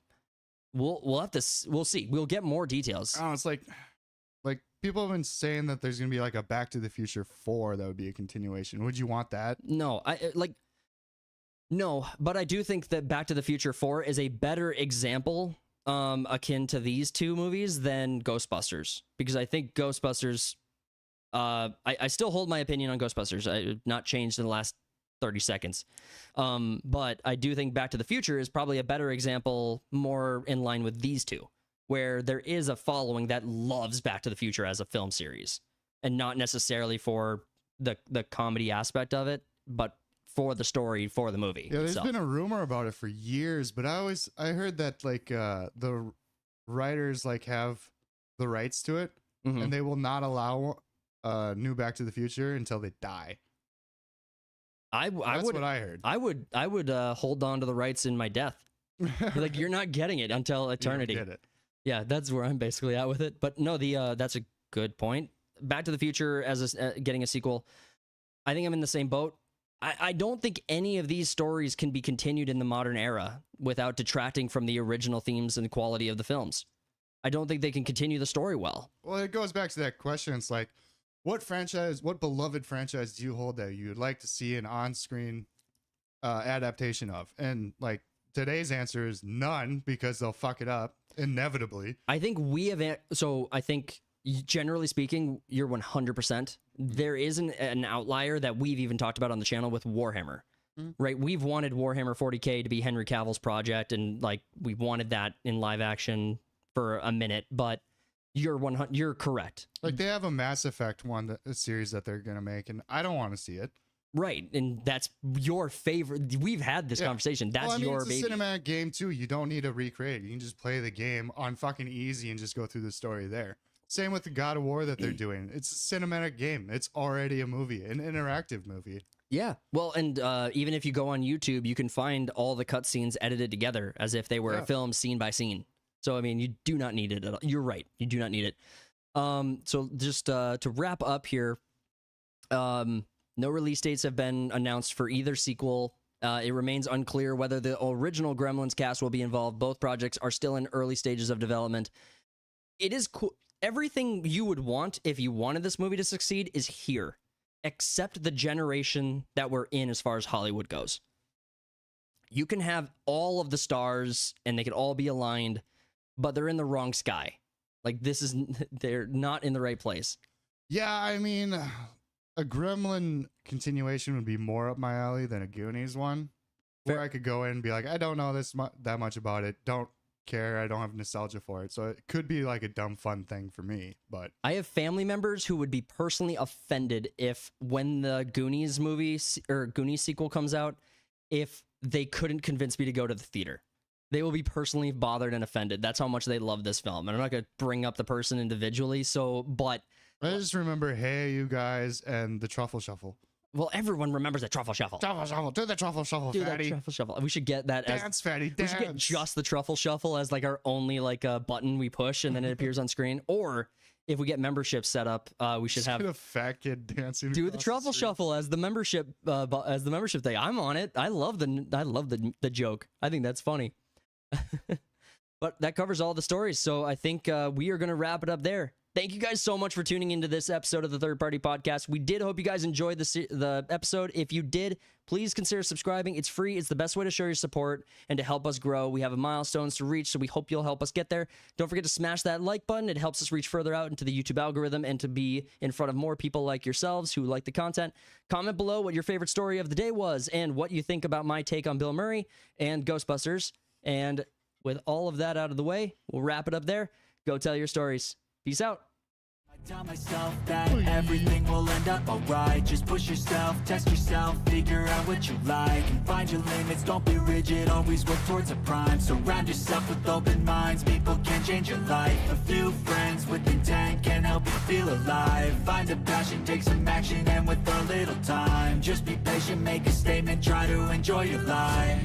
we'll have to we'll see. We'll get more details. Oh, it's like people have been saying that there's gonna be like a Back to the Future 4 that would be a continuation. Would you want that? No, no, but I do think that Back to the Future 4 is a better example akin to these two movies than Ghostbusters, because I think Ghostbusters, I still hold my opinion on Ghostbusters. I not changed in the last 30 seconds. But I do think Back to the Future is probably a better example, more in line with these two, where there is a following that loves Back to the Future as a film series, and not necessarily for the comedy aspect of it, but for the story, for the movie. Yeah, there's itself. been a rumor about it for years, but I heard that like the writers like have the rights to it, and they will not allow new Back to the Future until they die. That's what I heard. I would hold on to the rights in my death. Like, you're not getting it until eternity. You don't get it. Yeah, that's where I'm basically at with it. But no, that's a good point. Back to the Future as getting a sequel, I think I'm in the same boat. I don't think any of these stories can be continued in the modern era without detracting from the original themes and quality of the films. I don't think they can continue the story well. Well, it goes back to that question. It's like, what beloved franchise do you hold that you would like to see an on-screen adaptation of? And like, today's answer is none, because they'll fuck it up inevitably. I think I think, generally speaking, you're 100%. There is an outlier that we've even talked about on the channel with Warhammer, right? We've wanted Warhammer 40K to be Henry Cavill's project, and like, we wanted that in live action for a minute, but you're correct. Like, they have a Mass Effect a series that they're gonna make, and I don't want to see it. Right, and that's your favorite. We've had this conversation. That's your baby. It's a cinematic game too. You don't need to recreate. You can just play the game on fucking easy and just go through the story there. Same with the God of War that they're doing. It's a cinematic game. It's already a movie, an interactive movie. Yeah. Well, and even if you go on YouTube, you can find all the cutscenes edited together as if they were a film scene by scene. So, I mean, you do not need it at all. You're right. You do not need it. So just to wrap up here, no release dates have been announced for either sequel. It remains unclear whether the original Gremlins cast will be involved. Both projects are still in early stages of development. It is cool. Everything you would want if you wanted this movie to succeed is here, except the generation that we're in as far as Hollywood goes. You can have all of the stars and they could all be aligned, but they're in the wrong sky. Like, they're not in the right place. Yeah, I mean, a Gremlin continuation would be more up my alley than a Goonies one, where I could go in and be like, I don't know that much about it. Don't care. I don't have nostalgia for it. So it could be like a dumb fun thing for me. But I have family members who would be personally offended if, when the Goonies movie or Goonies sequel comes out, if they couldn't convince me to go to the theater. They will be personally bothered and offended. That's how much they love this film. And I'm not going to bring up the person individually. But I just remember, hey, you guys, and the Truffle Shuffle. Well, everyone remembers the Truffle Shuffle. Truffle Shuffle. Do the Truffle Shuffle, Fatty. Do the Truffle Shuffle. We should get that dance, Fatty, dance. We should get just the Truffle Shuffle as like our only like button we push and then it appears on screen. Or if we get membership set up, we should have a fat kid dancing. Do the Truffle Shuffle as the membership thing. I'm on it. I love the joke. I think that's funny. But that covers all the stories. So I think we are going to wrap it up there. Thank you guys so much for tuning into this episode of the Third Party Podcast. We did hope you guys enjoyed the episode. If you did, please consider subscribing. It's free. It's the best way to show your support and to help us grow. We have milestones to reach, so we hope you'll help us get there. Don't forget to smash that like button. It helps us reach further out into the YouTube algorithm and to be in front of more people like yourselves who like the content. Comment below what your favorite story of the day was and what you think about my take on Bill Murray and Ghostbusters. And with all of that out of the way, we'll wrap it up there. Go tell your stories. Peace out. I tell myself that everything will end up alright. Just push yourself, test yourself, figure out what you like, and find your limits, don't be rigid, always work towards a prime. Surround yourself with open minds, people can change your life. A few friends with intent can help you feel alive. Find a passion, take some action, and with a little time, just be patient, make a statement, try to enjoy your life.